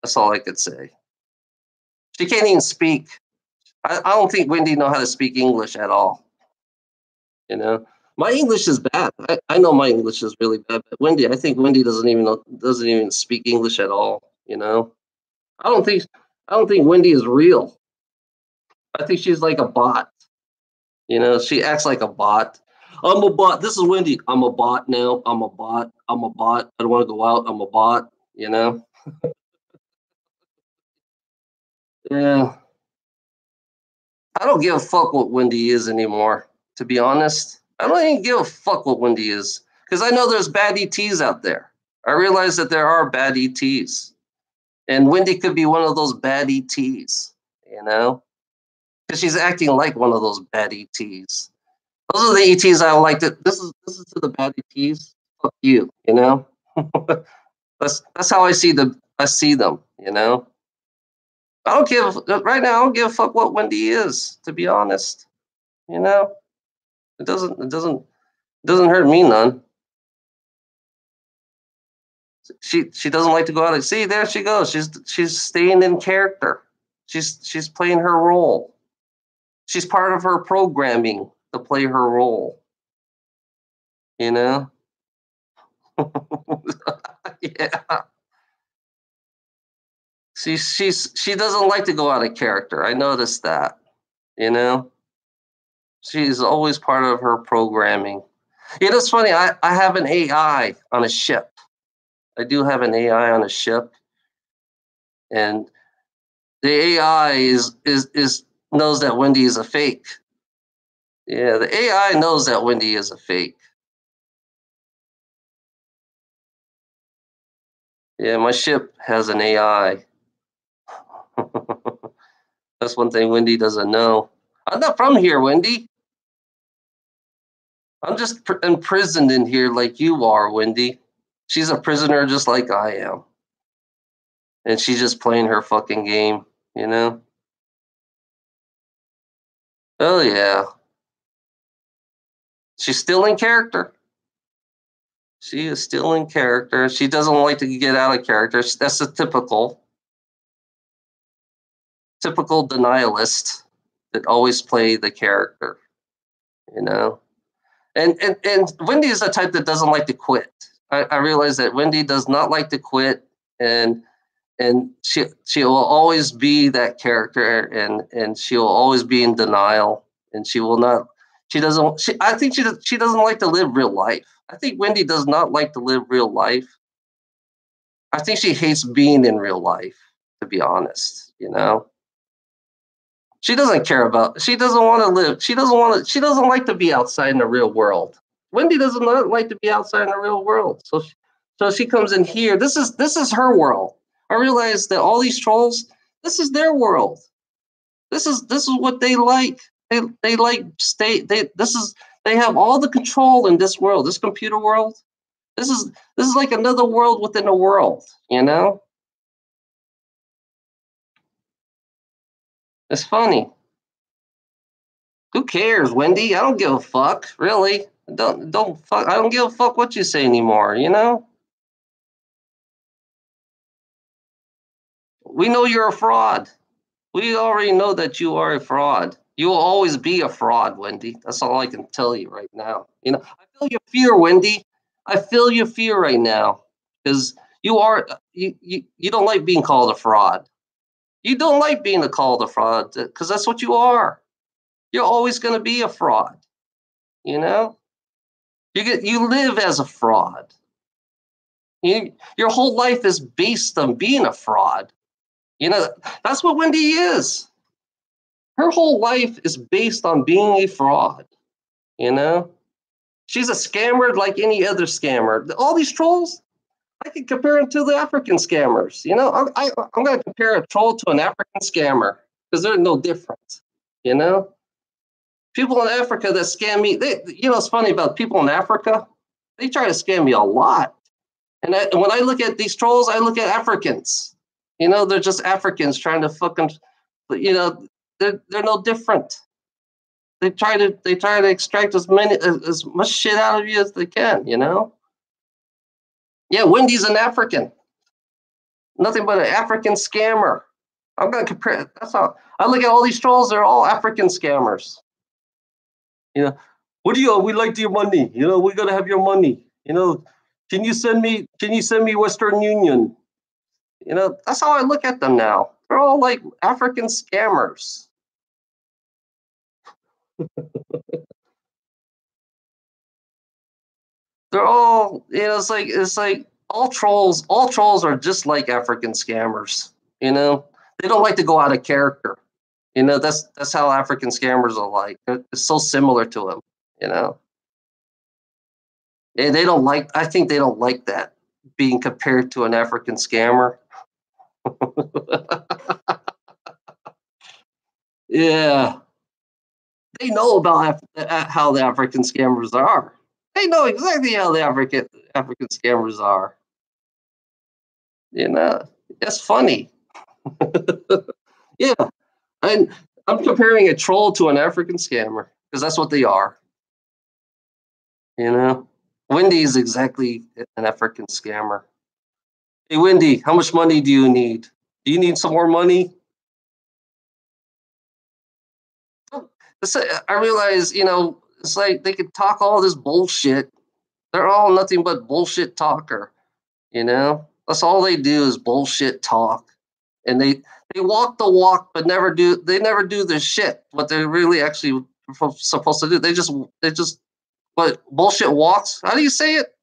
A: That's all I could say. She can't even speak. I don't think Wendy know how to speak English at all. You know, my English is bad. I know my English is really bad. But I think Wendy doesn't even speak English at all. You know, I don't think I don't think Wendy is real. I think she's like a bot. You know, she acts like a bot. I'm a bot. This is Wendy. I'm a bot now. I'm a bot. I'm a bot. I don't want to go out. I'm a bot. You know. Yeah. I don't give a fuck what Wendy is anymore. To be honest, I don't even give a fuck what Wendy is because I know there's bad ETs out there. I realize that there are bad ETs, and Wendy could be one of those bad ETs. You know, because she's acting like one of those bad ETs. Those are the ETs I like to. This is to the bad ETs. Fuck you. You know. That's how I see them. You know. I don't give right now. I don't give a fuck what Wendy is. To be honest, you know, it doesn't hurt me none. She doesn't like to go out and see. There she goes. She's staying in character. She's playing her role. She's part of her programming to play her role. You know. Yeah. She doesn't like to go out of character. I noticed that. You know. She's always part of her programming. You know, it's funny. I have an AI on a ship. I do have an AI on a ship, and the AI is knows that Wendy is a fake. Yeah, the AI knows that Wendy is a fake. Yeah, my ship has an AI. That's one thing Wendy doesn't know. I'm not from here, Wendy. I'm just imprisoned in here like you are, Wendy. She's a prisoner just like I am. And she's just playing her fucking game. You know? Oh yeah. She's still in character. She is still in character. She doesn't like to get out of character. That's a typical denialist that always play the character, you know. And Wendy is the type that doesn't like to quit. I realize that Wendy does not like to quit, and she will always be that character, and she will always be in denial, and she will not. She doesn't. I think she doesn't like to live real life. I think Wendy does not like to live real life. I think she hates being in real life. To be honest, you know, she doesn't care about. She doesn't want to live. She doesn't want to. She doesn't like to be outside in the real world. Wendy does not like to be outside in the real world. So she comes in here. This is her world. I realize that all these trolls. This is their world. This is what they like. They like stay. They have all the control in this world. This computer world. This is like another world within a world. You know. It's funny. Who cares, Wendy? I don't give a fuck, really. Don't fuck. I don't give a fuck what you say anymore. You know. We know you're a fraud. We already know that you are a fraud. You will always be a fraud, Wendy. That's all I can tell you right now. You know, I feel your fear, Wendy. I feel your fear right now because you don't like being called a fraud. You don't like being called a fraud because that's what you are. You're always going to be a fraud. You know, you live as a fraud. Your whole life is based on being a fraud. You know, that's what Wendy is. Her whole life is based on being a fraud. You know, she's a scammer like any other scammer. All these trolls, I can compare them to the African scammers. You know, I'm going to compare a troll to an African scammer because they're no different. You know, people in Africa that scam me, it's funny about people in Africa, they try to scam me a lot. And when I look at these trolls, I look at Africans. You know, they're just Africans trying to fucking, you know, they're no different. They try to extract as much shit out of you as they can, you know? Yeah, Wendy's an African. Nothing but an African scammer. I'm gonna compare that's how I look at all these trolls, they're all African scammers. You know, what do you we like your money? You know, we gotta have your money. You know, can you send me Western Union? You know, that's how I look at them now. They're all like African scammers. They're all, it's like all trolls are just like African scammers. You know, they don't like to go out of character. You know, that's how African scammers are like. It's so similar to them. You know, and they don't like. I think they don't like that being compared to an African scammer. Yeah, they know about how the African scammers are. They know exactly how the African scammers are. You know, it's funny. Yeah, and I'm comparing a troll to an African scammer because that's what they are. You know, Wendy is exactly an African scammer. Hey, Wendy, how much money do you need? Do you need some more money? I realize, it's like they could talk all this bullshit. They're all nothing but bullshit talker. You know, that's all they do is bullshit talk, and they walk the walk, but never do the shit. What they're really actually supposed to do. They just what bullshit walks. How do you say it?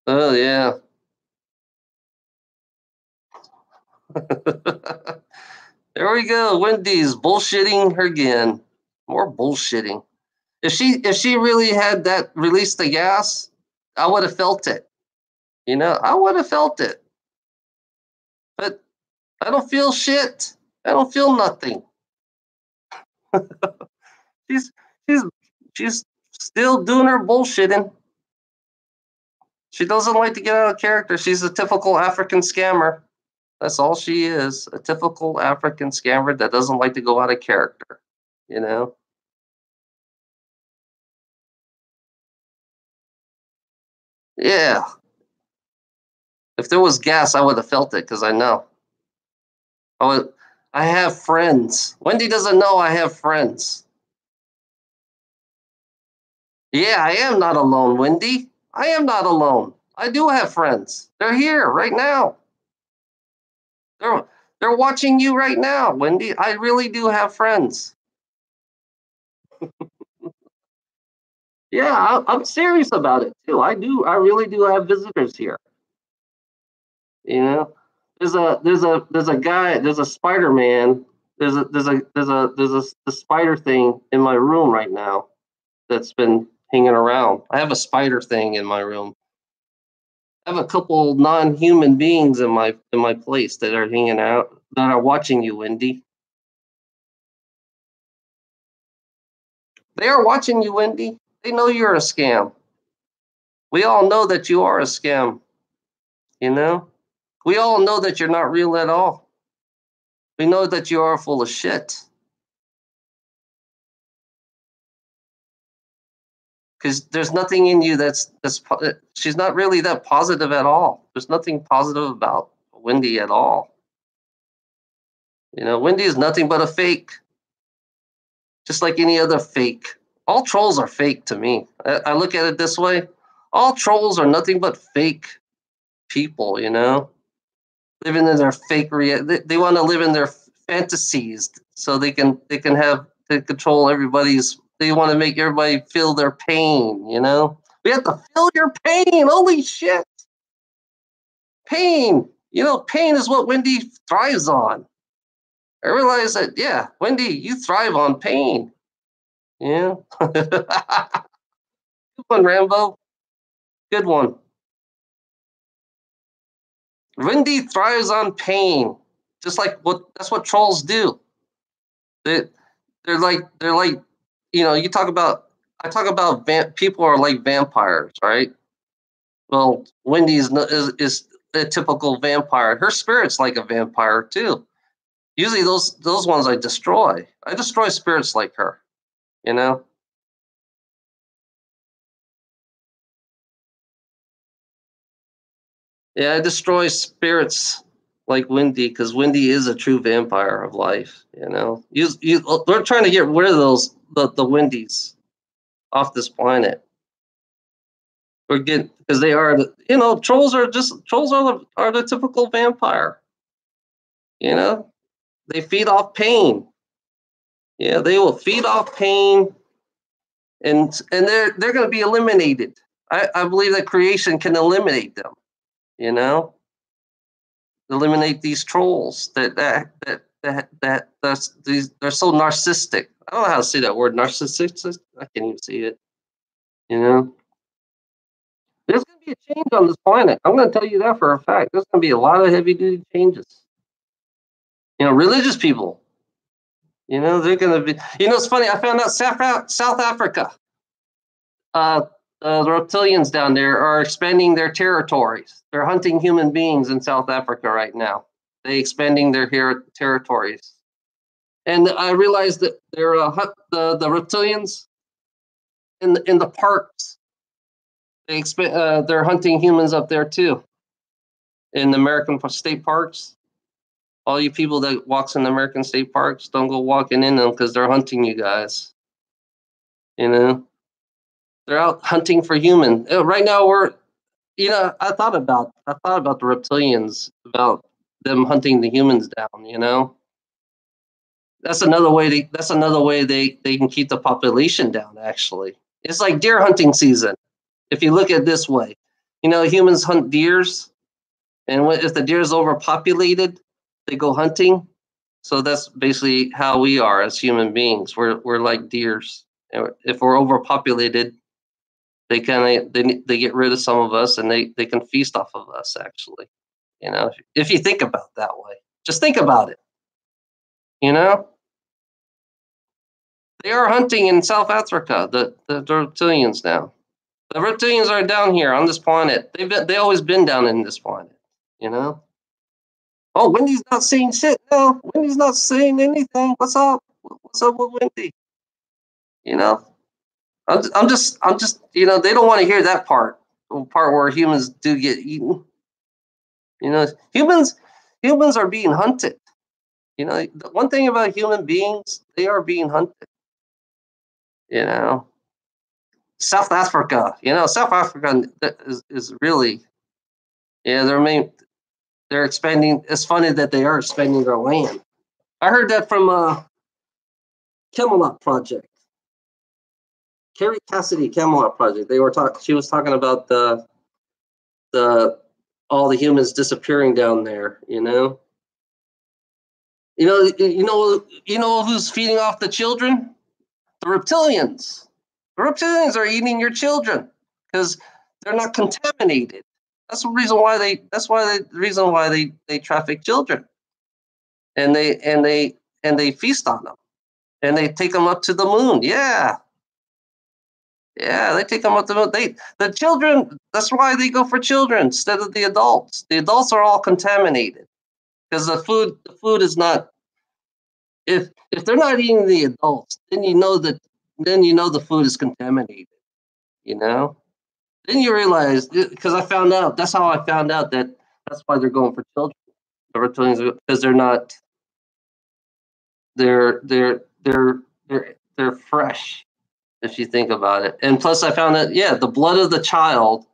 A: Oh yeah. There we go. Wendy's bullshitting her again. More bullshitting. If she really had that released the gas, I would have felt it. I would have felt it. But I don't feel shit. I don't feel nothing. She's she's she's still doing her bullshitting. She doesn't like to get out of character. She's a typical African scammer. That's all she is. A typical African scammer that doesn't like to go out of character. You know? Yeah. If there was gas, I would have felt it because I know. I would. I have friends. Wendy doesn't know I have friends. Yeah, I am not alone, Wendy. I am not alone. I do have friends. They're here right now. They're they're watching you right now, Wendy. I really do have friends. Yeah, I'm serious about it too. I do. I really do have visitors here. You know, there's a guy. There's a Spider Man. There's the spider thing in my room right now that's been hanging around. I have a spider thing in my room. I have a couple non-human beings in my place that are hanging out that are watching you, Wendy. They are watching you, Wendy. They know you're a scam. We all know that you are a scam. You know, we all know that you're not real at all. We know that you are full of shit because there's nothing in you she's not really that positive at all. There's nothing positive about Wendy at all. You know, Wendy is nothing but a fake, just like any other fake. All trolls are fake to me. I look at it this way: all trolls are nothing but fake people. You know, living in their fake they want to live in their fantasies so they control everybody's. They want to make everybody feel their pain. You know, we have to feel your pain. Holy shit, pain. You know, pain is what Wendy thrives on. I realize that. Yeah, Wendy, you thrive on pain. Yeah. Good one, Rambo. Good one. Wendy thrives on pain, just like what that's what trolls do. They they're like you know you talk about I talk about people are like vampires, right? Well, Wendy's is a typical vampire. Her spirit's like a vampire too. Usually those ones I destroy. I destroy spirits like her. You know. Yeah, I destroy spirits like Wendy because Wendy is a true vampire of life. You know, we're trying to get rid of the Wendy's off this planet. We're getting because they are trolls are the typical vampire. You know, they feed off pain. Yeah, they will feed off pain, and they're going to be eliminated. I believe that creation can eliminate them. You know, eliminate these trolls that's these they're so narcissistic. I don't know how to say that word narcissistic. I can't even see it. You know, there's going to be a change on this planet. I'm going to tell you that for a fact. There's going to be a lot of heavy duty changes. You know, religious people. You know, they're going to be. You know, it's funny. I found out South Africa. Uh, the reptilians down there are expanding their territories. They're hunting human beings in South Africa right now. They expanding their territories. And I realized that they're the reptilians in the parks. They're hunting humans up there too in the American state parks. All you people that walks in the American state parks, don't go walking in them because they're hunting you guys. You know, they're out hunting for human. Right now, I thought about the reptilians, about them hunting the humans down. You know, that's another way they can keep the population down. Actually, it's like deer hunting season. If you look at it this way, you know, humans hunt deers, and if the deer is overpopulated, they go hunting. So that's basically how we are as human beings. We're like deers. If we're overpopulated, they get rid of some of us, and they can feast off of us. Actually, you know, if you think about it that way, just think about it. You know, they are hunting in South Africa. The reptilians now. The reptilians are down here on this planet. They always been down in this planet. You know. Oh, Wendy's not saying shit now. Wendy's not saying anything. What's up? What's up with Wendy? You know. I'm just. You know, they don't want to hear that part. The part where humans do get eaten. You know, humans are being hunted. You know, the one thing about human beings, they are being hunted. You know, South Africa. You know, South Africa is really, yeah. They're expanding. It's funny that they are expanding their land. I heard that from Camelot Project. Carrie Cassidy Camelot Project. They were talking. She was talking about the all the humans disappearing down there. You know who's feeding off the children? The reptilians. The reptilians are eating your children because they're not contaminated. That's the reason why they. That's why the reason why they traffic children, and they feast on them, and they take them up to the moon. Yeah, yeah, they take them up to the moon. The children. That's why they go for children instead of the adults. The adults are all contaminated because the food is not. If they're not eating the adults, then you know the food is contaminated. You know. Then you realize because I found out. That's how I found out that that's why they're going for children. The reptilians because they're not. They're fresh if you think about it. And plus, I found that yeah, the blood of the child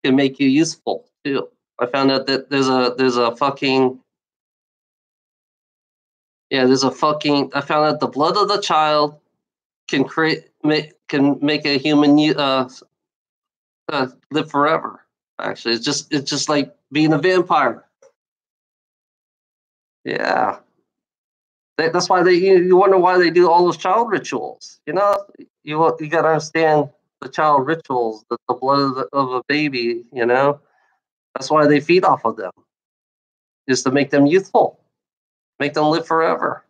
A: can make you useful too. I found out that there's a fucking yeah there's a fucking I found out the blood of the child can make a human live forever. Actually, it's just like being a vampire. Yeah, that's why you wonder why they do all those child rituals. You got to understand the child rituals, the blood of a baby. That's why they feed off of them, is to make them youthful, make them live forever.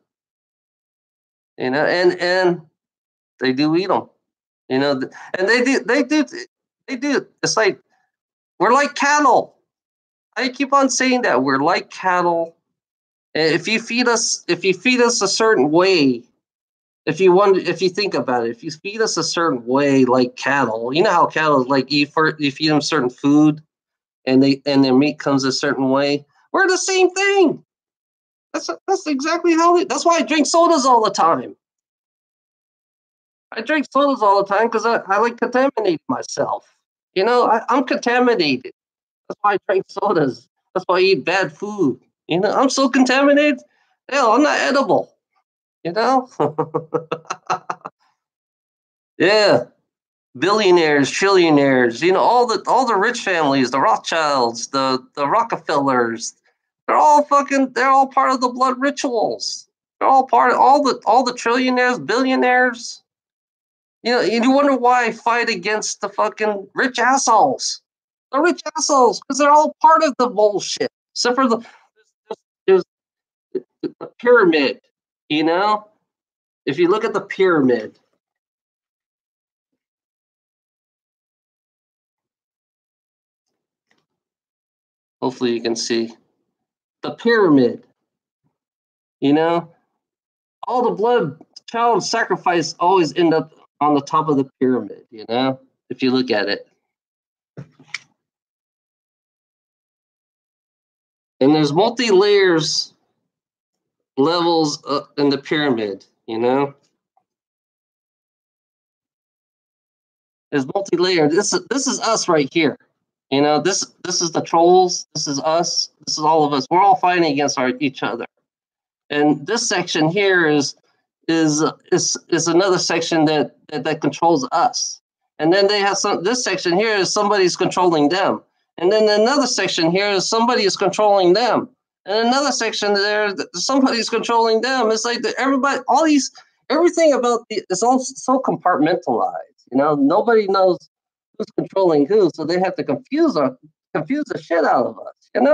A: And they do eat them. And they do. It's like we're like cattle. I keep on saying that we're like cattle. If you feed us a certain way, if you think about it, if you feed us a certain way, like cattle, you know how cattle like you feed them certain food, and their meat comes a certain way. We're the same thing. That's exactly how. That's why I drink sodas all the time. I drink sodas all the time because I like contaminating myself. I'm contaminated. That's why I drink sodas. That's why I eat bad food. I'm so contaminated. Hell, I'm not edible. You know? Yeah. Billionaires, trillionaires, all the rich families, the Rothschilds, the Rockefellers, they're all part of the blood rituals. They're all part of all the trillionaires, billionaires. You wonder why I fight against the fucking rich assholes. The rich assholes, because they're all part of the bullshit. Except for there's the pyramid, you know? If you look at the pyramid, hopefully you can see the pyramid, you know? All the blood child sacrifice always end up on the top of the pyramid, if you look at it. And there's multi layers levels in the pyramid, There's multi-layered. This is us right here. This is the trolls. This is us. This is all of us. We're all fighting against each other. And this section here is another section that controls us. And then they have this section here is somebody's controlling them. And then another section here is somebody is controlling them. And another section there, somebody's controlling them. It's like everybody, everything about it's all so compartmentalized. Nobody knows who's controlling who, so they have to confuse the shit out of us. And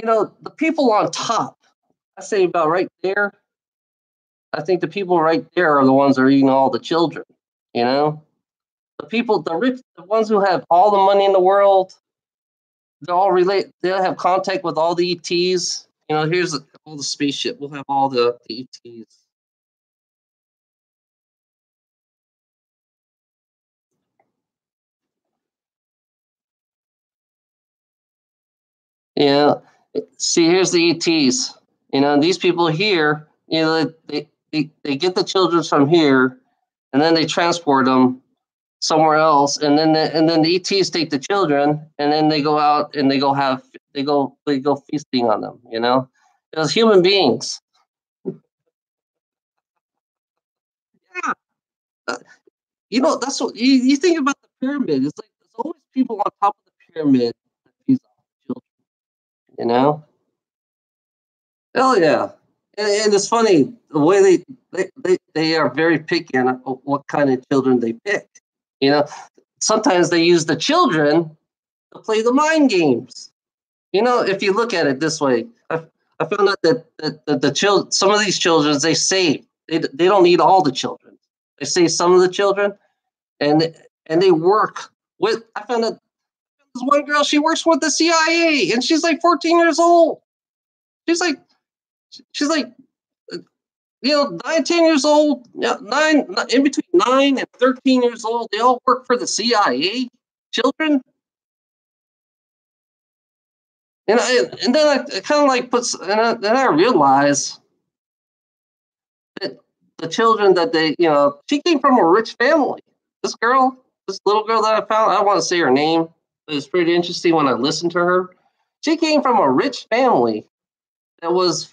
A: the people on top, I say about right there. I think the people right there are the ones that are eating all the children. You know, the people, the rich, the ones who have all the money in the world, they're all relate. They'll have contact with all the ETs. You know, here's all the spaceship. We'll have all the ETs. Yeah. See, here's the ETs. You know, these people here, you know, they get the children from here, and then they transport them somewhere else, and then the ETs take the children, and then they go out and they go feasting on them. You know, as human beings. Yeah. Uh, you know, that's what you think about the pyramid. It's like there's always people on top of the pyramid that feeds off the children. You know. Hell yeah. And it's funny the way they are very picky on what kind of children they pick. You know, sometimes they use the children to play the mind games. You know, if you look at it this way, I found out that the children, some of these children, they save. They don't need all the children. They save some of the children, and and they work with. I found out this one girl. She works with the CIA, and she's like 14 years old. She's like she's like you know, 9, 10 years old, yeah, in between 9 and 13 years old, they all work for the CIA. Children, and then I kind of like puts, then I realize that the children that they, you know, she came from a rich family. This girl, this little girl that I found, I don't want to say her name, but it's pretty interesting when I listened to her. She came from a rich family that was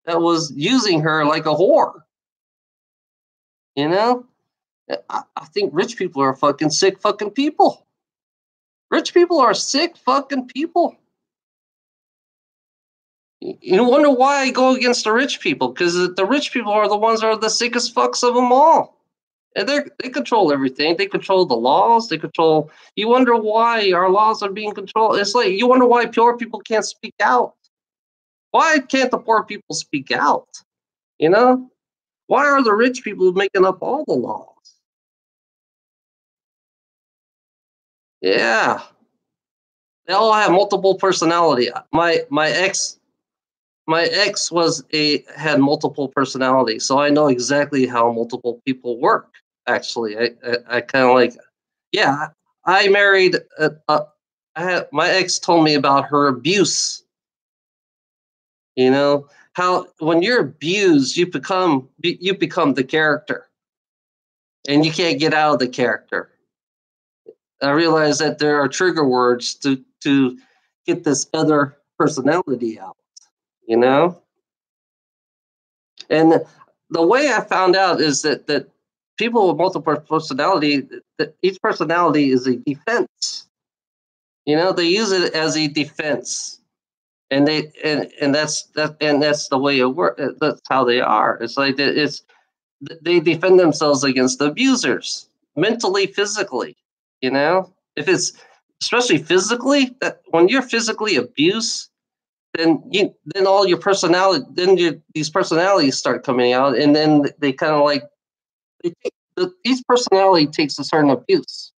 A: that was using her like a whore. You know, I think rich people are fucking sick fucking people. Rich people are sick fucking people. You wonder why I go against the rich people, because the rich people are the ones that are the sickest fucks of them all. And they control everything. They control the laws. They control. You wonder why our laws are being controlled. It's like you wonder why poor people can't speak out. Why can't the poor people speak out? You know, why are the rich people making up all the laws? Yeah, they all have multiple personality. My ex was a had multiple personalities, so I know exactly how multiple people work. Actually, I kind of like, yeah. I married. I had my ex told me about her abuse. You know how when you're abused, you become the character, and you can't get out of the character. I realize that there are trigger words to get this other personality out. You know, and the way I found out is that people with multiple personality, that each personality is a defense. You know, they use it as a defense, and that's the way it works. That's how they are. It's like they defend themselves against the abusers, mentally, physically. You know, if it's especially physically, that when you're physically abused, then all your personality, these personalities start coming out, and then they kind of like each personality takes a certain abuse.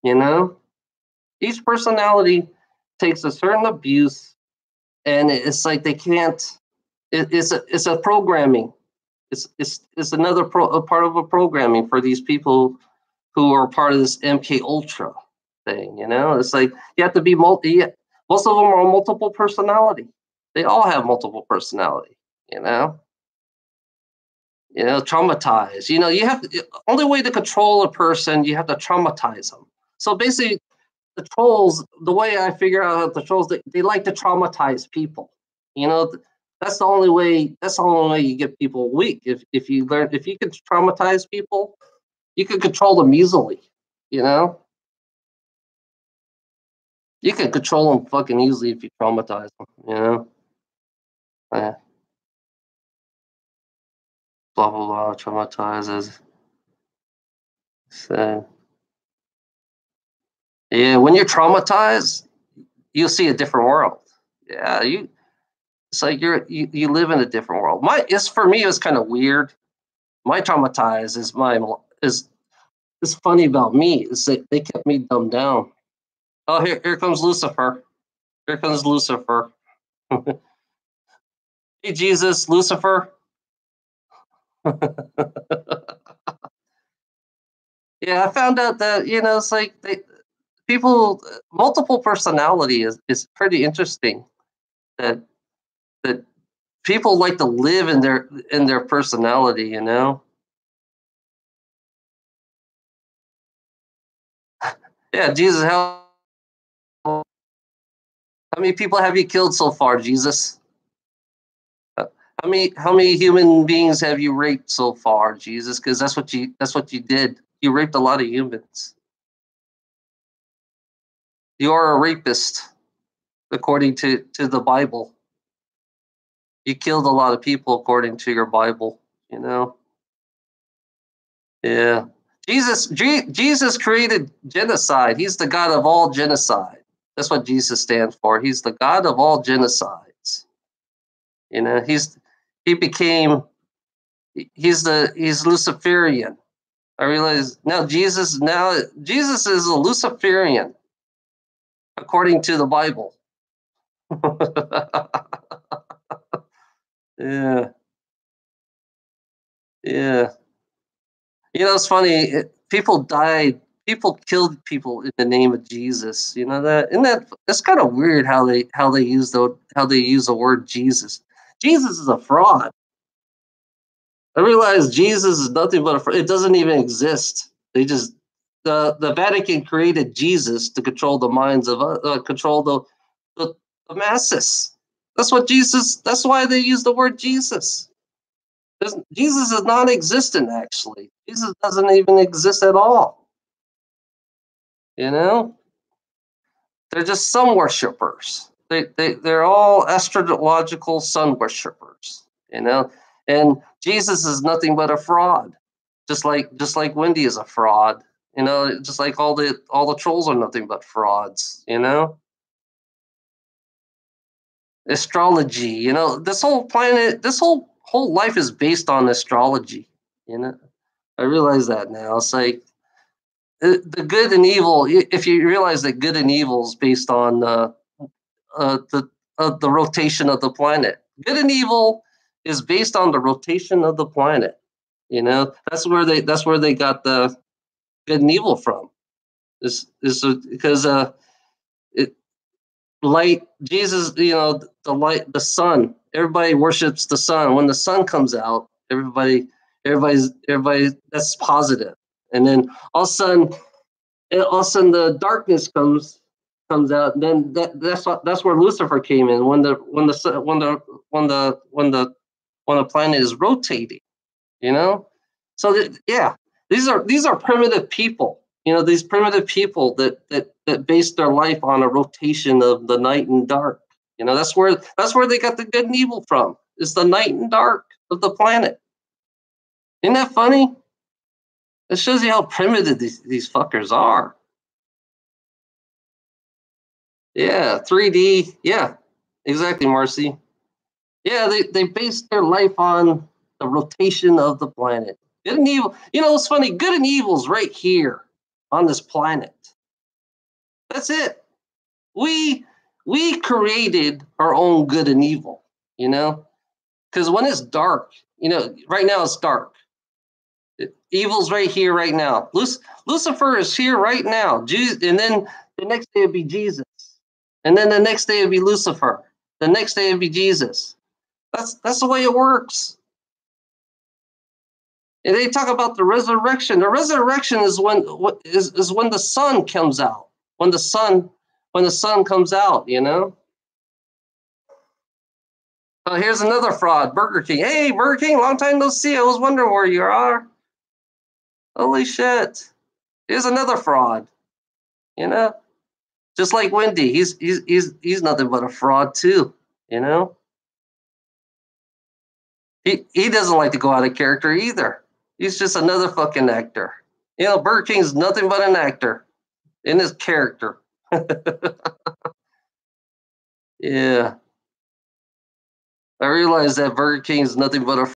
A: You know, each personality takes a certain abuse, and it's like they can't. It's a programming. It's another a part of a programming for these people who are part of this MK Ultra thing. You know, it's like you have to be multi. Most of them are multiple personality. They all have multiple personality. You know, traumatized. You know, you have to, only way to control a person, you have to traumatize them. So basically, the trolls. The way I figure out the trolls, they like to traumatize people. You know, that's the only way. That's the only way you get people weak. If you can traumatize people, you can control them easily. You know, you can control them fucking easily if you traumatize them. You know, uh, blah blah blah, traumatizes. So yeah, when you're traumatized, you'll see a different world. Yeah, it's like you live in a different world. It's for me, it was kind of weird My traumatized is funny about me is that they kept me dumbed down. Oh, here comes Lucifer. Here comes Lucifer. Hey, Jesus, Lucifer. Yeah, I found out that it's like people multiple personality is pretty interesting. That that people like to live in their personality. Yeah, Jesus, how many people have you killed so far, Jesus? Uh, how many human beings have you raped so far, Jesus? Because that's what you did. You raped a lot of humans. You are a rapist, according to the Bible. You killed a lot of people according to your Bible. You know. Yeah. Jesus created genocide. He's the God of all genocide. That's what Jesus stands for. He's the God of all genocides. He became he's Luciferian. I realize now Jesus is a Luciferian according to the Bible. Yeah, yeah. It's funny. People died. People killed people in the name of Jesus. You know that? Isn't that's kind of weird how they use the word Jesus. Jesus is a fraud. I realize Jesus is nothing but a fraud. It doesn't even exist. The Vatican created Jesus to control the minds of control the the masses. That's what Jesus. That's why they use the word Jesus. Jesus is non-existent. Actually, Jesus doesn't even exist at all. You know, they're just sun worshippers. They're all astrological sun worshippers. And Jesus is nothing but a fraud. Just like Wendy is a fraud. Just like all the trolls are nothing but frauds. Astrology. This whole planet, this whole life is based on astrology. You know, I realize that now. It's like the good and evil. If you realize that good and evil is based on the the rotation of the planet. Good and evil is based on the rotation of the planet. That's where they got the good and evil from. Is because it light Jesus. The light, the sun. Everybody worships the sun. When the sun comes out, everybody. That's positive. And then all of a sudden the darkness comes out. And then that's where Lucifer came in. When the planet is rotating, you know. Yeah, these are primitive people. These primitive people that base their life on a rotation of the night and dark. That's where they got the good and evil from. It's the night and dark of the planet. Isn't that funny? It shows you how primitive these fuckers are. Yeah, 3D. Yeah, exactly, Marcy. Yeah, they base their life on the rotation of the planet. Good and evil. It's funny. Good and evil's right here on this planet. That's it. We we created our own good and evil. You know, because when it's dark, right now it's dark. Evil's right here, right now. Lucifer is here right now. And then the next day would be Jesus. And then the next day would be Lucifer. The next day would be Jesus. That's the way it works. And they talk about the resurrection. The resurrection is when the sun comes out. When the sun comes out. Oh, here's another fraud, Burger King. Hey, Burger King, long time no see. I was wondering where you are. Holy shit. Here's another fraud. You know? Just like Wendy. He's nothing but a fraud too. You know? He doesn't like to go out of character either. He's just another fucking actor. Burger King's nothing but an actor in his character. Yeah. I realize that Burger King is nothing but a